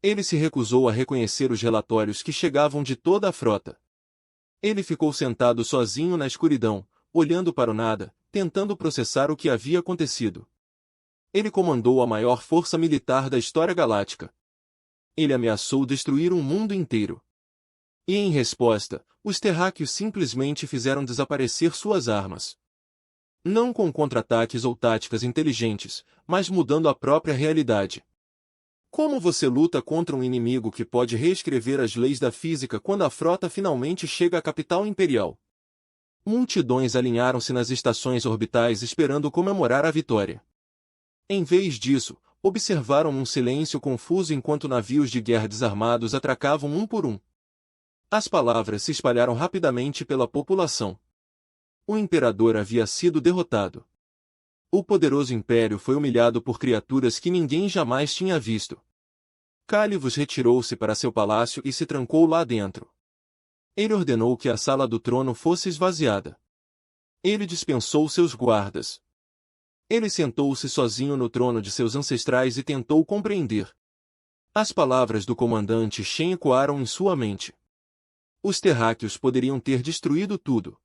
Ele se recusou a reconhecer os relatórios que chegavam de toda a frota. Ele ficou sentado sozinho na escuridão, olhando para o nada, tentando processar o que havia acontecido. Ele comandou a maior força militar da história galáctica. Ele ameaçou destruir um mundo inteiro. E em resposta, os terráqueos simplesmente fizeram desaparecer suas armas. Não com contra-ataques ou táticas inteligentes, mas mudando a própria realidade. Como você luta contra um inimigo que pode reescrever as leis da física quando a frota finalmente chega à capital imperial? Multidões alinharam-se nas estações orbitais esperando comemorar a vitória. Em vez disso, observaram um silêncio confuso enquanto navios de guerra desarmados atracavam um por um. As palavras se espalharam rapidamente pela população. O imperador havia sido derrotado. O poderoso império foi humilhado por criaturas que ninguém jamais tinha visto. Calivos retirou-se para seu palácio e se trancou lá dentro. Ele ordenou que a sala do trono fosse esvaziada. Ele dispensou seus guardas. Ele sentou-se sozinho no trono de seus ancestrais e tentou compreender. As palavras do comandante Shen ecoaram em sua mente. Os terráqueos poderiam ter destruído tudo.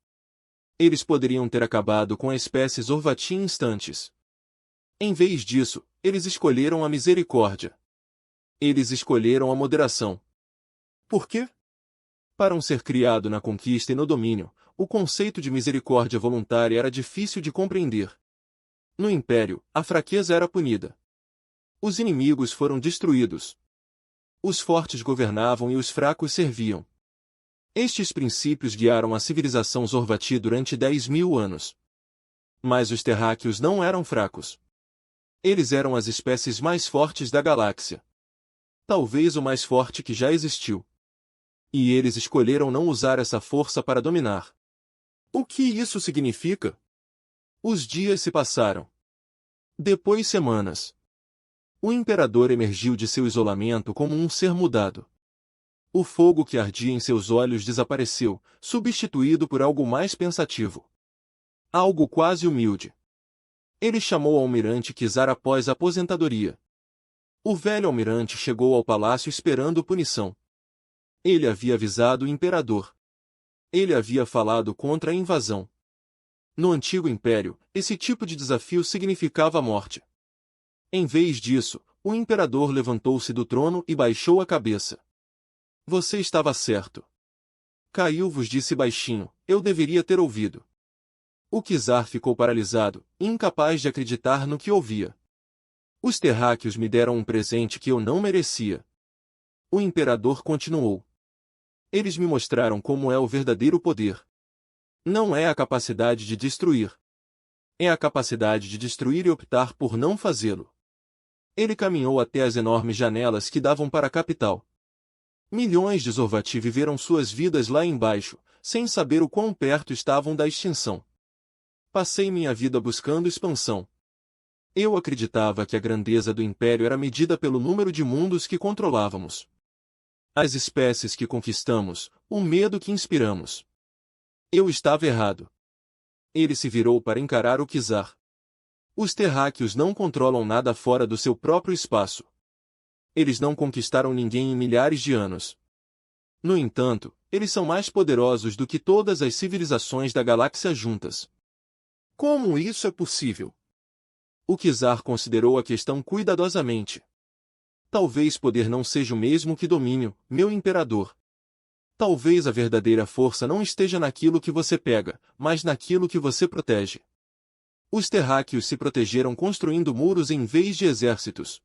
Eles poderiam ter acabado com a espécie Zorvati em instantes. Em vez disso, eles escolheram a misericórdia. Eles escolheram a moderação. Por quê? Para um ser criado na conquista e no domínio, o conceito de misericórdia voluntária era difícil de compreender. No Império, a fraqueza era punida. Os inimigos foram destruídos. Os fortes governavam e os fracos serviam. Estes princípios guiaram a civilização Zorvati durante 10.000 anos. Mas os terráqueos não eram fracos. Eles eram as espécies mais fortes da galáxia. Talvez o mais forte que já existiu. E eles escolheram não usar essa força para dominar. O que isso significa? Os dias se passaram. Depois semanas. O imperador emergiu de seu isolamento como um ser mudado. O fogo que ardia em seus olhos desapareceu, substituído por algo mais pensativo. Algo quase humilde. Ele chamou o almirante Kizar após a aposentadoria. O velho almirante chegou ao palácio esperando punição. Ele havia avisado o imperador. Ele havia falado contra a invasão. No antigo império, esse tipo de desafio significava a morte. Em vez disso, o imperador levantou-se do trono e baixou a cabeça. Você estava certo. Caiu-vos disse baixinho, eu deveria ter ouvido. O Kizar ficou paralisado, incapaz de acreditar no que ouvia. Os terráqueos me deram um presente que eu não merecia. O imperador continuou. Eles me mostraram como é o verdadeiro poder. Não é a capacidade de destruir. É a capacidade de destruir e optar por não fazê-lo. Ele caminhou até as enormes janelas que davam para a capital. Milhões de Zorvati viveram suas vidas lá embaixo, sem saber o quão perto estavam da extinção. Passei minha vida buscando expansão. Eu acreditava que a grandeza do império era medida pelo número de mundos que controlávamos. As espécies que conquistamos, o medo que inspiramos. Eu estava errado. Ele se virou para encarar o Kizar. Os terráqueos não controlam nada fora do seu próprio espaço. Eles não conquistaram ninguém em milhares de anos. No entanto, eles são mais poderosos do que todas as civilizações da galáxia juntas. Como isso é possível? O Kizar considerou a questão cuidadosamente. Talvez poder não seja o mesmo que domínio, meu imperador. Talvez a verdadeira força não esteja naquilo que você pega, mas naquilo que você protege. Os terráqueos se protegeram construindo muros em vez de exércitos.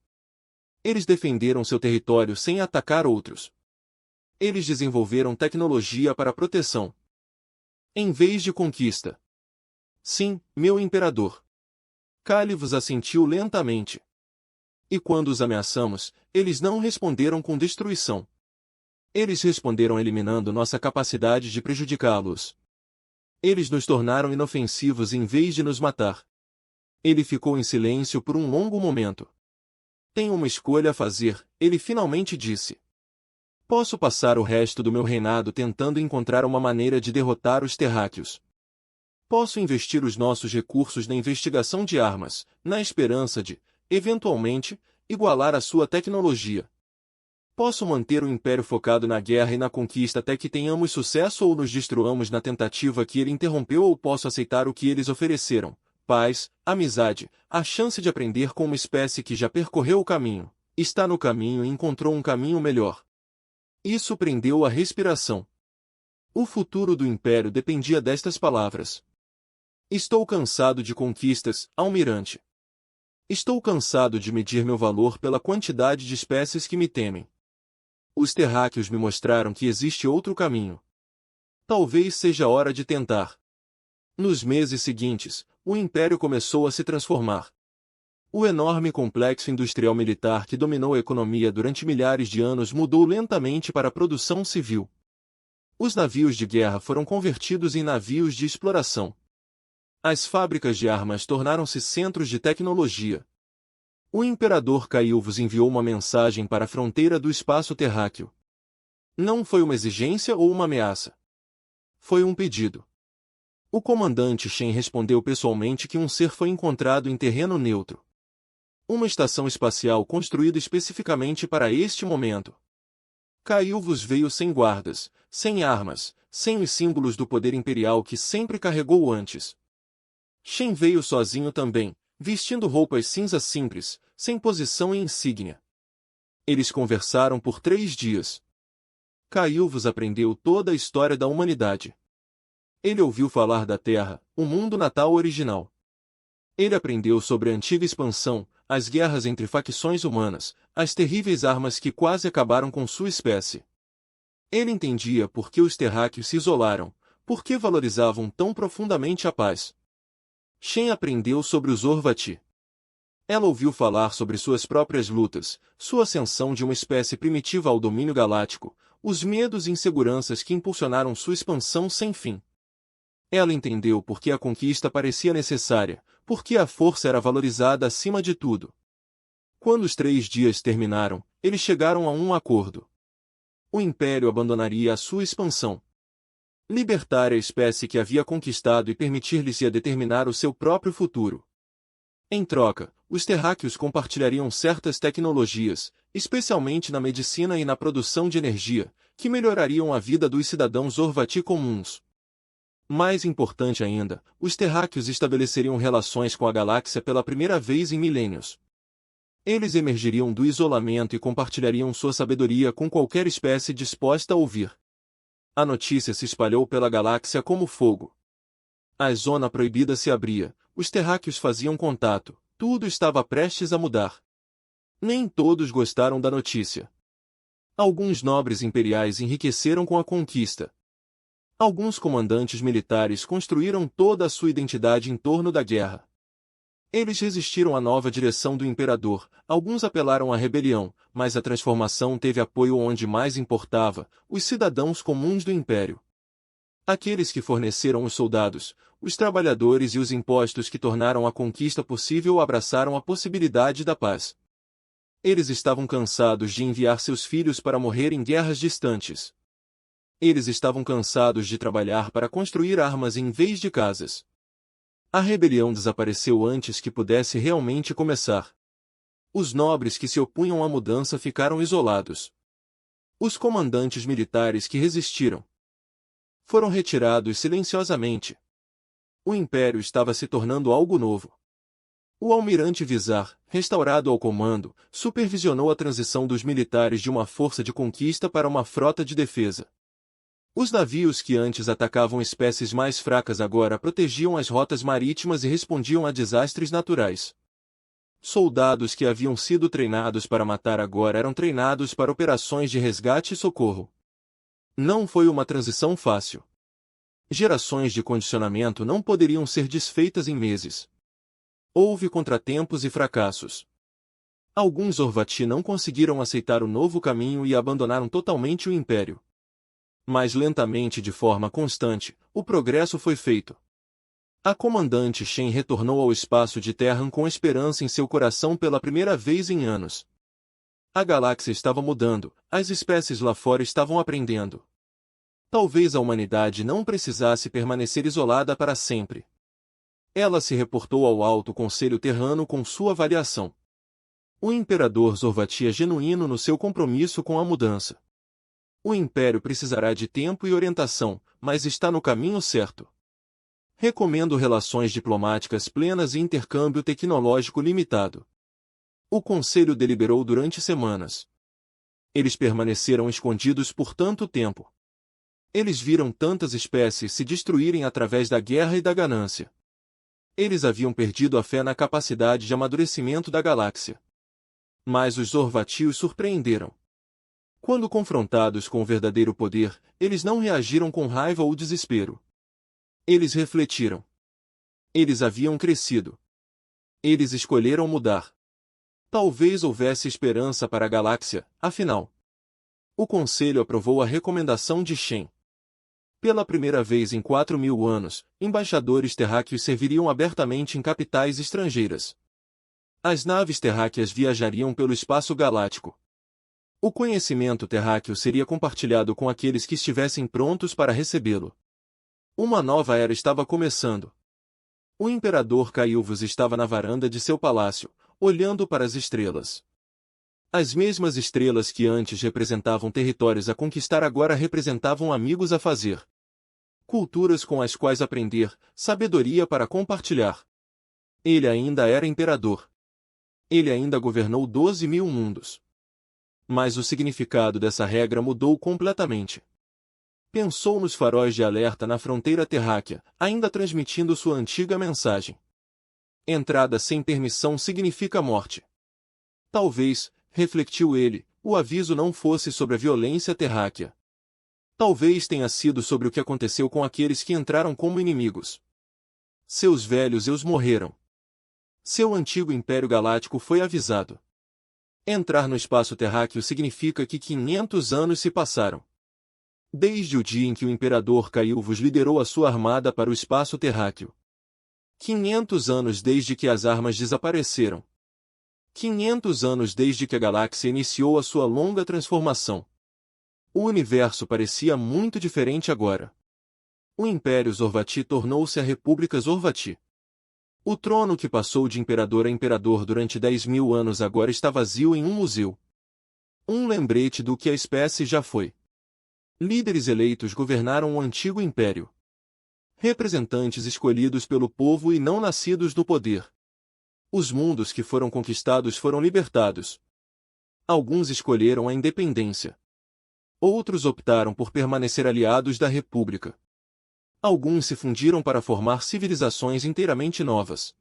Eles defenderam seu território sem atacar outros. Eles desenvolveram tecnologia para proteção. Em vez de conquista. Sim, meu imperador. Calivos assentiu lentamente. E quando os ameaçamos, eles não responderam com destruição. Eles responderam eliminando nossa capacidade de prejudicá-los. Eles nos tornaram inofensivos em vez de nos matar. Ele ficou em silêncio por um longo momento. Tenho uma escolha a fazer, ele finalmente disse. Posso passar o resto do meu reinado tentando encontrar uma maneira de derrotar os terráqueos. Posso investir os nossos recursos na investigação de armas, na esperança de, eventualmente, igualar a sua tecnologia. Posso manter o império focado na guerra e na conquista até que tenhamos sucesso ou nos destruamos na tentativa que ele interrompeu ou posso aceitar o que eles ofereceram. Paz, amizade, a chance de aprender com uma espécie que já percorreu o caminho, está no caminho e encontrou um caminho melhor. Isso prendeu a respiração. O futuro do império dependia destas palavras. Estou cansado de conquistas, almirante. Estou cansado de medir meu valor pela quantidade de espécies que me temem. Os terráqueos me mostraram que existe outro caminho. Talvez seja hora de tentar. Nos meses seguintes, o império começou a se transformar. O enorme complexo industrial militar que dominou a economia durante milhares de anos mudou lentamente para a produção civil. Os navios de guerra foram convertidos em navios de exploração. As fábricas de armas tornaram-se centros de tecnologia. O imperador Cailvos enviou uma mensagem para a fronteira do espaço terráqueo. Não foi uma exigência ou uma ameaça. Foi um pedido. O comandante Shen respondeu pessoalmente que um ser foi encontrado em terreno neutro. Uma estação espacial construída especificamente para este momento. Cailvos veio sem guardas, sem armas, sem os símbolos do poder imperial que sempre carregou antes. Shen veio sozinho também, vestindo roupas cinza simples, sem posição e insígnia. Eles conversaram por 3 dias. Cailvos aprendeu toda a história da humanidade. Ele ouviu falar da Terra, o mundo natal original. Ele aprendeu sobre a antiga expansão, as guerras entre facções humanas, as terríveis armas que quase acabaram com sua espécie. Ele entendia por que os terráqueos se isolaram, por que valorizavam tão profundamente a paz. Shen aprendeu sobre os Orvati. Ela ouviu falar sobre suas próprias lutas, sua ascensão de uma espécie primitiva ao domínio galáctico, os medos e inseguranças que impulsionaram sua expansão sem fim. Ela entendeu por que a conquista parecia necessária, por que a força era valorizada acima de tudo. Quando os 3 dias terminaram, eles chegaram a um acordo. O Império abandonaria a sua expansão. Libertar a espécie que havia conquistado e permitir-lhes a determinar o seu próprio futuro. Em troca, os terráqueos compartilhariam certas tecnologias, especialmente na medicina e na produção de energia, que melhorariam a vida dos cidadãos Orvati comuns. Mais importante ainda, os terráqueos estabeleceriam relações com a galáxia pela primeira vez em milênios. Eles emergiriam do isolamento e compartilhariam sua sabedoria com qualquer espécie disposta a ouvir. A notícia se espalhou pela galáxia como fogo. A zona proibida se abria, os terráqueos faziam contato, tudo estava prestes a mudar. Nem todos gostaram da notícia. Alguns nobres imperiais enriqueceram com a conquista. Alguns comandantes militares construíram toda a sua identidade em torno da guerra. Eles resistiram à nova direção do imperador, alguns apelaram à rebelião, mas a transformação teve apoio onde mais importava, os cidadãos comuns do império. Aqueles que forneceram os soldados, os trabalhadores e os impostos que tornaram a conquista possível abraçaram a possibilidade da paz. Eles estavam cansados de enviar seus filhos para morrer em guerras distantes. Eles estavam cansados de trabalhar para construir armas em vez de casas. A rebelião desapareceu antes que pudesse realmente começar. Os nobres que se opunham à mudança ficaram isolados. Os comandantes militares que resistiram foram retirados silenciosamente. O império estava se tornando algo novo. O almirante Vizar, restaurado ao comando, supervisionou a transição dos militares de uma força de conquista para uma frota de defesa. Os navios que antes atacavam espécies mais fracas agora protegiam as rotas marítimas e respondiam a desastres naturais. Soldados que haviam sido treinados para matar agora eram treinados para operações de resgate e socorro. Não foi uma transição fácil. Gerações de condicionamento não poderiam ser desfeitas em meses. Houve contratempos e fracassos. Alguns Orvati não conseguiram aceitar o novo caminho e abandonaram totalmente o império. Mas lentamente e de forma constante, o progresso foi feito. A comandante Shen retornou ao espaço de Terran com esperança em seu coração pela primeira vez em anos. A galáxia estava mudando, as espécies lá fora estavam aprendendo. Talvez a humanidade não precisasse permanecer isolada para sempre. Ela se reportou ao Alto Conselho Terrano com sua avaliação. O imperador Zorvati é genuíno no seu compromisso com a mudança. O império precisará de tempo e orientação, mas está no caminho certo. Recomendo relações diplomáticas plenas e intercâmbio tecnológico limitado. O conselho deliberou durante semanas. Eles permaneceram escondidos por tanto tempo. Eles viram tantas espécies se destruírem através da guerra e da ganância. Eles haviam perdido a fé na capacidade de amadurecimento da galáxia. Mas os Zorvati os surpreenderam. Quando confrontados com o verdadeiro poder, eles não reagiram com raiva ou desespero. Eles refletiram. Eles haviam crescido. Eles escolheram mudar. Talvez houvesse esperança para a galáxia, afinal. O Conselho aprovou a recomendação de Shen. Pela primeira vez em 4.000 anos, embaixadores terráqueos serviriam abertamente em capitais estrangeiras. As naves terráqueas viajariam pelo espaço galáctico. O conhecimento terráqueo seria compartilhado com aqueles que estivessem prontos para recebê-lo. Uma nova era estava começando. O imperador Cailvos estava na varanda de seu palácio, olhando para as estrelas. As mesmas estrelas que antes representavam territórios a conquistar agora representavam amigos a fazer. Culturas com as quais aprender, sabedoria para compartilhar. Ele ainda era imperador. Ele ainda governou 12.000 mundos. Mas o significado dessa regra mudou completamente. Pensou nos faróis de alerta na fronteira terráquea, ainda transmitindo sua antiga mensagem. Entrada sem permissão significa morte. Talvez, refletiu ele, o aviso não fosse sobre a violência terráquea. Talvez tenha sido sobre o que aconteceu com aqueles que entraram como inimigos. Seus velhos eus morreram. Seu antigo Império Galáctico foi avisado. Entrar no espaço terráqueo significa que 500 anos se passaram. Desde o dia em que o Imperador Cailvos liderou a sua armada para o espaço terráqueo. 500 anos desde que as armas desapareceram. 500 anos desde que a galáxia iniciou a sua longa transformação. O universo parecia muito diferente agora. O Império Zorvati tornou-se a República Zorvati. O trono que passou de imperador a imperador durante 10.000 anos agora está vazio em um museu. Um lembrete do que a espécie já foi. Líderes eleitos governaram o antigo império. Representantes escolhidos pelo povo e não nascidos do poder. Os mundos que foram conquistados foram libertados. Alguns escolheram a independência. Outros optaram por permanecer aliados da República. Alguns se fundiram para formar civilizações inteiramente novas.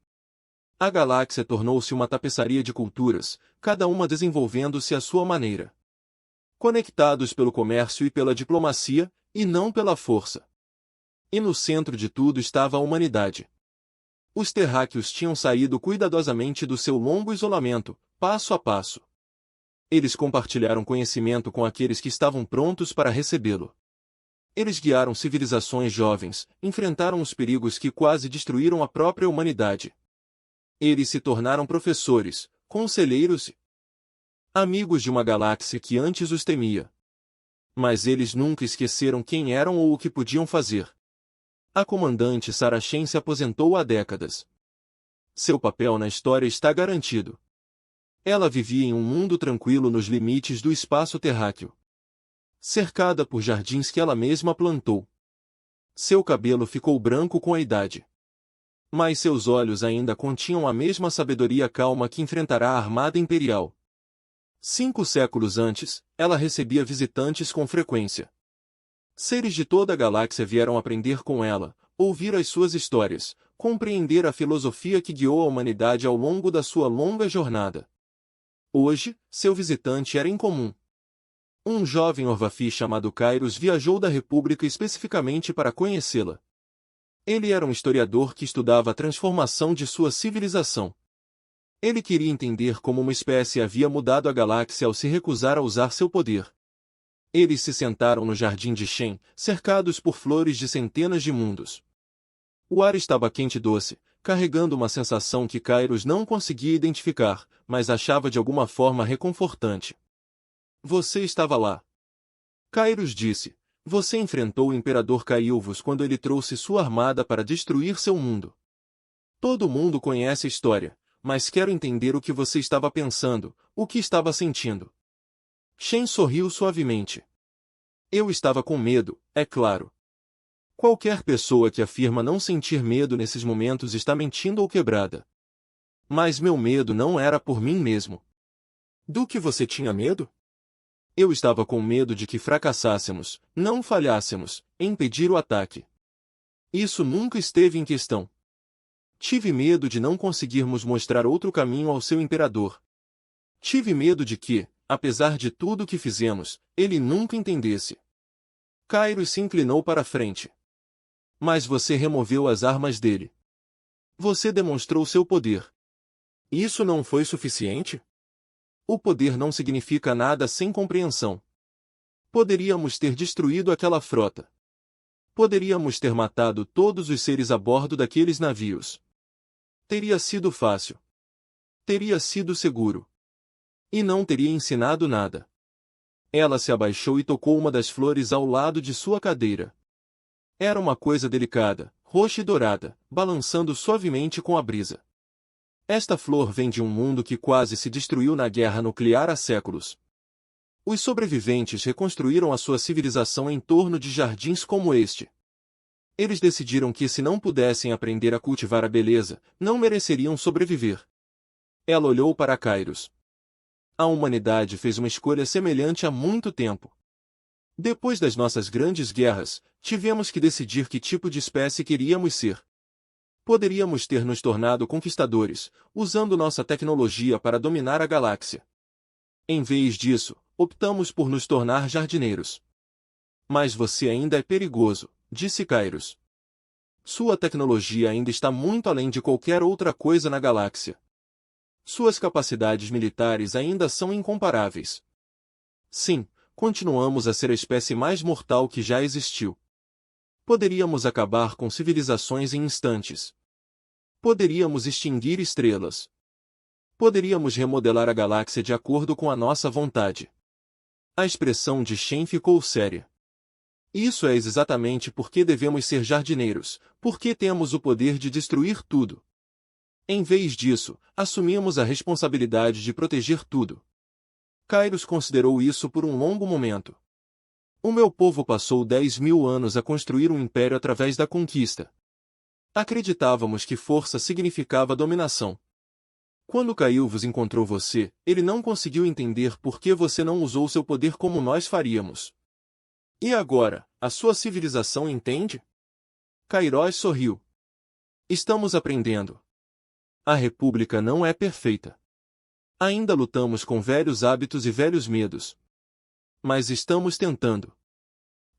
A galáxia tornou-se uma tapeçaria de culturas, cada uma desenvolvendo-se à sua maneira. Conectados pelo comércio e pela diplomacia, e não pela força. E no centro de tudo estava a humanidade. Os terráqueos tinham saído cuidadosamente do seu longo isolamento, passo a passo. Eles compartilharam conhecimento com aqueles que estavam prontos para recebê-lo. Eles guiaram civilizações jovens, enfrentaram os perigos que quase destruíram a própria humanidade. Eles se tornaram professores, conselheiros e amigos de uma galáxia que antes os temia. Mas eles nunca esqueceram quem eram ou o que podiam fazer. A comandante Sarah Shen se aposentou há décadas. Seu papel na história está garantido. Ela vivia em um mundo tranquilo nos limites do espaço terráqueo. Cercada por jardins que ela mesma plantou. Seu cabelo ficou branco com a idade. Mas seus olhos ainda continham a mesma sabedoria calma que enfrentará a armada imperial. 5 séculos antes, ela recebia visitantes com frequência. Seres de toda a galáxia vieram aprender com ela, ouvir as suas histórias, compreender a filosofia que guiou a humanidade ao longo da sua longa jornada. Hoje, seu visitante era incomum. Um jovem Orvafi chamado Kairos viajou da República especificamente para conhecê-la. Ele era um historiador que estudava a transformação de sua civilização. Ele queria entender como uma espécie havia mudado a galáxia ao se recusar a usar seu poder. Eles se sentaram no jardim de Shen, cercados por flores de centenas de mundos. O ar estava quente e doce, carregando uma sensação que Kairos não conseguia identificar, mas achava de alguma forma reconfortante. Você estava lá. Kairos disse. Você enfrentou o Imperador Cailvos quando ele trouxe sua armada para destruir seu mundo. Todo mundo conhece a história, mas quero entender o que você estava pensando, o que estava sentindo. Shen sorriu suavemente. Eu estava com medo, é claro. Qualquer pessoa que afirma não sentir medo nesses momentos está mentindo ou quebrada. Mas meu medo não era por mim mesmo. Do que você tinha medo? Eu estava com medo de que fracassássemos, não falhássemos, em impedir o ataque. Isso nunca esteve em questão. Tive medo de não conseguirmos mostrar outro caminho ao seu imperador. Tive medo de que, apesar de tudo o que fizemos, ele nunca entendesse. Kairos se inclinou para a frente. Mas você removeu as armas dele. Você demonstrou seu poder. Isso não foi suficiente? O poder não significa nada sem compreensão. Poderíamos ter destruído aquela frota. Poderíamos ter matado todos os seres a bordo daqueles navios. Teria sido fácil. Teria sido seguro. E não teria ensinado nada. Ela se abaixou e tocou uma das flores ao lado de sua cadeira. Era uma coisa delicada, roxa e dourada, balançando suavemente com a brisa. Esta flor vem de um mundo que quase se destruiu na guerra nuclear há séculos. Os sobreviventes reconstruíram a sua civilização em torno de jardins como este. Eles decidiram que se não pudessem aprender a cultivar a beleza, não mereceriam sobreviver. Ela olhou para Kairos. A humanidade fez uma escolha semelhante há muito tempo. Depois das nossas grandes guerras, tivemos que decidir que tipo de espécie queríamos ser. Poderíamos ter nos tornado conquistadores, usando nossa tecnologia para dominar a galáxia. Em vez disso, optamos por nos tornar jardineiros. Mas você ainda é perigoso, disse Kairos. Sua tecnologia ainda está muito além de qualquer outra coisa na galáxia. Suas capacidades militares ainda são incomparáveis. Sim, continuamos a ser a espécie mais mortal que já existiu. Poderíamos acabar com civilizações em instantes. Poderíamos extinguir estrelas. Poderíamos remodelar a galáxia de acordo com a nossa vontade. A expressão de Shen ficou séria. Isso é exatamente porque devemos ser jardineiros, porque temos o poder de destruir tudo. Em vez disso, assumimos a responsabilidade de proteger tudo. Kairos considerou isso por um longo momento. O meu povo passou 10.000 anos a construir um império através da conquista. Acreditávamos que força significava dominação. Quando Caio-vos encontrou você, ele não conseguiu entender por que você não usou seu poder como nós faríamos. E agora, a sua civilização entende? Kairos sorriu. Estamos aprendendo. A República não é perfeita. Ainda lutamos com velhos hábitos e velhos medos. Mas estamos tentando.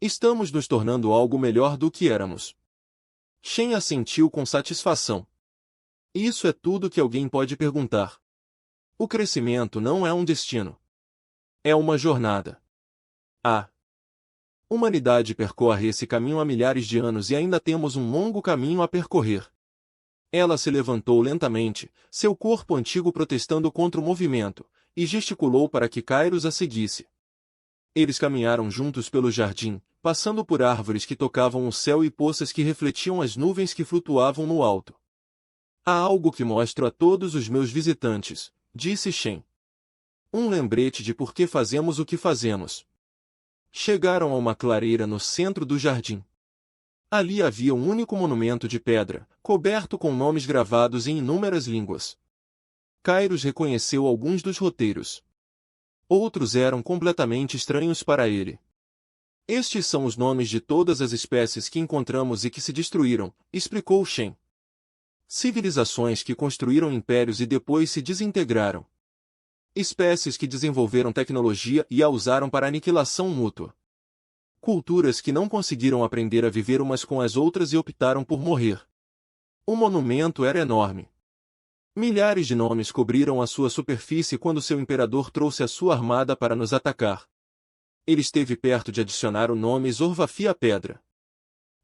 Estamos nos tornando algo melhor do que éramos. Shen assentiu com satisfação. Isso é tudo que alguém pode perguntar. O crescimento não é um destino. É uma jornada. A humanidade percorre esse caminho há milhares de anos e ainda temos um longo caminho a percorrer. Ela se levantou lentamente, seu corpo antigo protestando contra o movimento, e gesticulou para que Kairos a seguisse. Eles caminharam juntos pelo jardim, passando por árvores que tocavam o céu e poças que refletiam as nuvens que flutuavam no alto. Há algo que mostro a todos os meus visitantes, disse Shen. Um lembrete de por que fazemos o que fazemos. Chegaram a uma clareira no centro do jardim. Ali havia um único monumento de pedra, coberto com nomes gravados em inúmeras línguas. Kairos reconheceu alguns dos roteiros. Outros eram completamente estranhos para ele. Estes são os nomes de todas as espécies que encontramos e que se destruíram, explicou Shen. Civilizações que construíram impérios e depois se desintegraram. Espécies que desenvolveram tecnologia e a usaram para aniquilação mútua. Culturas que não conseguiram aprender a viver umas com as outras e optaram por morrer. O monumento era enorme. Milhares de nomes cobriram a sua superfície quando seu imperador trouxe a sua armada para nos atacar. Ele esteve perto de adicionar o nome Zorvafi à pedra.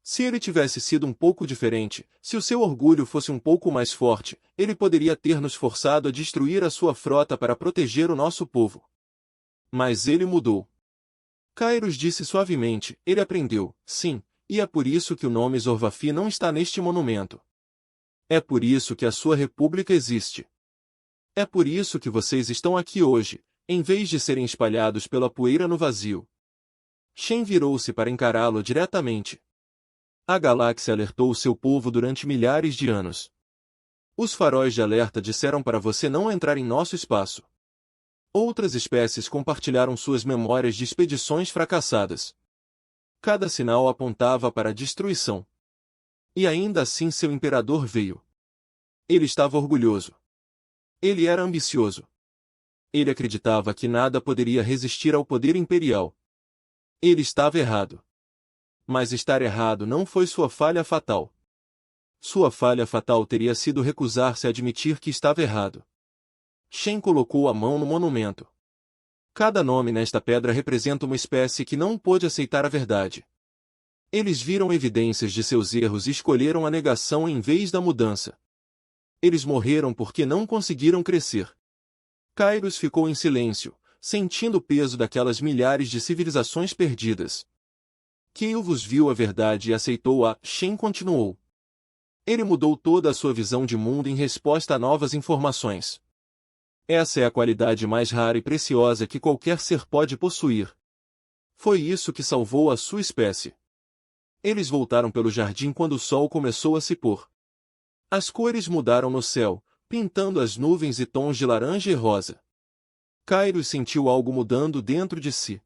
Se ele tivesse sido um pouco diferente, se o seu orgulho fosse um pouco mais forte, ele poderia ter nos forçado a destruir a sua frota para proteger o nosso povo. Mas ele mudou. Kairos disse suavemente, ele aprendeu, sim, e é por isso que o nome Zorvafi não está neste monumento. É por isso que a sua república existe. É por isso que vocês estão aqui hoje, em vez de serem espalhados pela poeira no vazio. Shen virou-se para encará-lo diretamente. A galáxia alertou seu povo durante milhares de anos. Os faróis de alerta disseram para você não entrar em nosso espaço. Outras espécies compartilharam suas memórias de expedições fracassadas. Cada sinal apontava para a destruição. E ainda assim seu imperador veio. Ele estava orgulhoso. Ele era ambicioso. Ele acreditava que nada poderia resistir ao poder imperial. Ele estava errado. Mas estar errado não foi sua falha fatal. Sua falha fatal teria sido recusar-se a admitir que estava errado. Shen colocou a mão no monumento. Cada nome nesta pedra representa uma espécie que não pôde aceitar a verdade. Eles viram evidências de seus erros e escolheram a negação em vez da mudança. Eles morreram porque não conseguiram crescer. Kairos ficou em silêncio, sentindo o peso daquelas milhares de civilizações perdidas. Kilvus viu a verdade e aceitou-a. Shen continuou. Ele mudou toda a sua visão de mundo em resposta a novas informações. Essa é a qualidade mais rara e preciosa que qualquer ser pode possuir. Foi isso que salvou a sua espécie. Eles voltaram pelo jardim quando o sol começou a se pôr. As cores mudaram no céu, pintando as nuvens em tons de laranja e rosa. Kairos sentiu algo mudando dentro de si.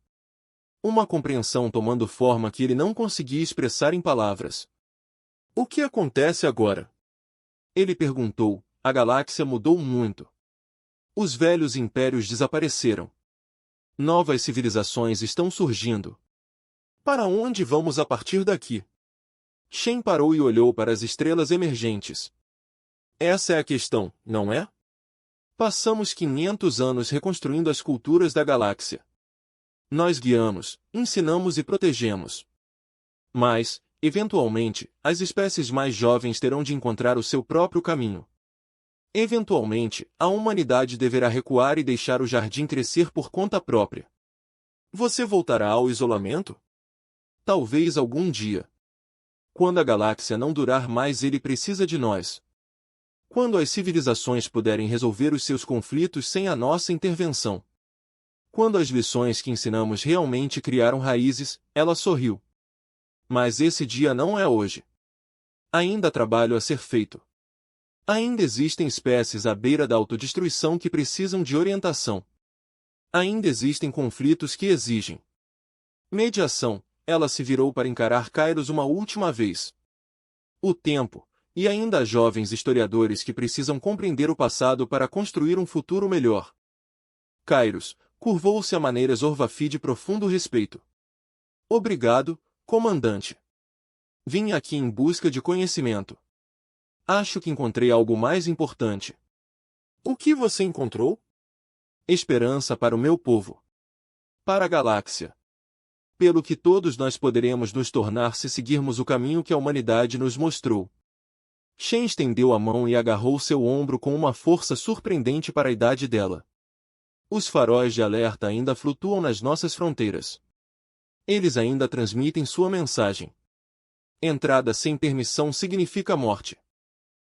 Uma compreensão tomando forma que ele não conseguia expressar em palavras. O que acontece agora? Ele perguntou. A galáxia mudou muito. Os velhos impérios desapareceram. Novas civilizações estão surgindo. Para onde vamos a partir daqui? Shen parou e olhou para as estrelas emergentes. Essa é a questão, não é? Passamos 500 anos reconstruindo as culturas da galáxia. Nós guiamos, ensinamos e protegemos. Mas, eventualmente, as espécies mais jovens terão de encontrar o seu próprio caminho. Eventualmente, a humanidade deverá recuar e deixar o jardim crescer por conta própria. Você voltará ao isolamento? Talvez algum dia. Quando a galáxia não durar mais, ele precisa de nós. Quando as civilizações puderem resolver os seus conflitos sem a nossa intervenção. Quando as lições que ensinamos realmente criaram raízes, ela sorriu. Mas esse dia não é hoje. Ainda há trabalho a ser feito. Ainda existem espécies à beira da autodestruição que precisam de orientação. Ainda existem conflitos que exigem mediação. Ela se virou para encarar Kairos uma última vez. O tempo, e ainda há jovens historiadores que precisam compreender o passado para construir um futuro melhor. Kairos curvou-se a maneiras Orvafi de profundo respeito. Obrigado, comandante. Vim aqui em busca de conhecimento. Acho que encontrei algo mais importante. O que você encontrou? Esperança para o meu povo. Para a galáxia. Pelo que todos nós poderemos nos tornar se seguirmos o caminho que a humanidade nos mostrou. Shen estendeu a mão e agarrou seu ombro com uma força surpreendente para a idade dela. Os faróis de alerta ainda flutuam nas nossas fronteiras. Eles ainda transmitem sua mensagem. Entrada sem permissão significa morte.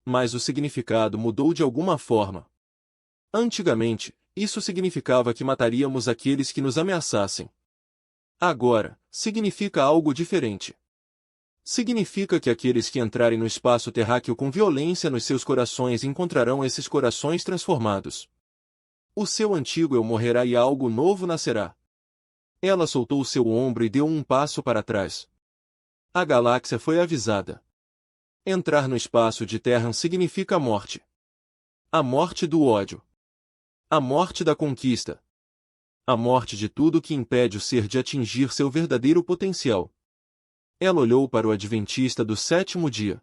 Mas o significado mudou de alguma forma. Antigamente, isso significava que mataríamos aqueles que nos ameaçassem. Agora, significa algo diferente. Significa que aqueles que entrarem no espaço terráqueo com violência nos seus corações encontrarão esses corações transformados. O seu antigo eu morrerá e algo novo nascerá. Ela soltou seu ombro e deu um passo para trás. A galáxia foi avisada. Entrar no espaço de Terran significa a morte. A morte do ódio. A morte da conquista. A morte de tudo que impede o ser de atingir seu verdadeiro potencial. Ela olhou para o Adventista do sétimo dia.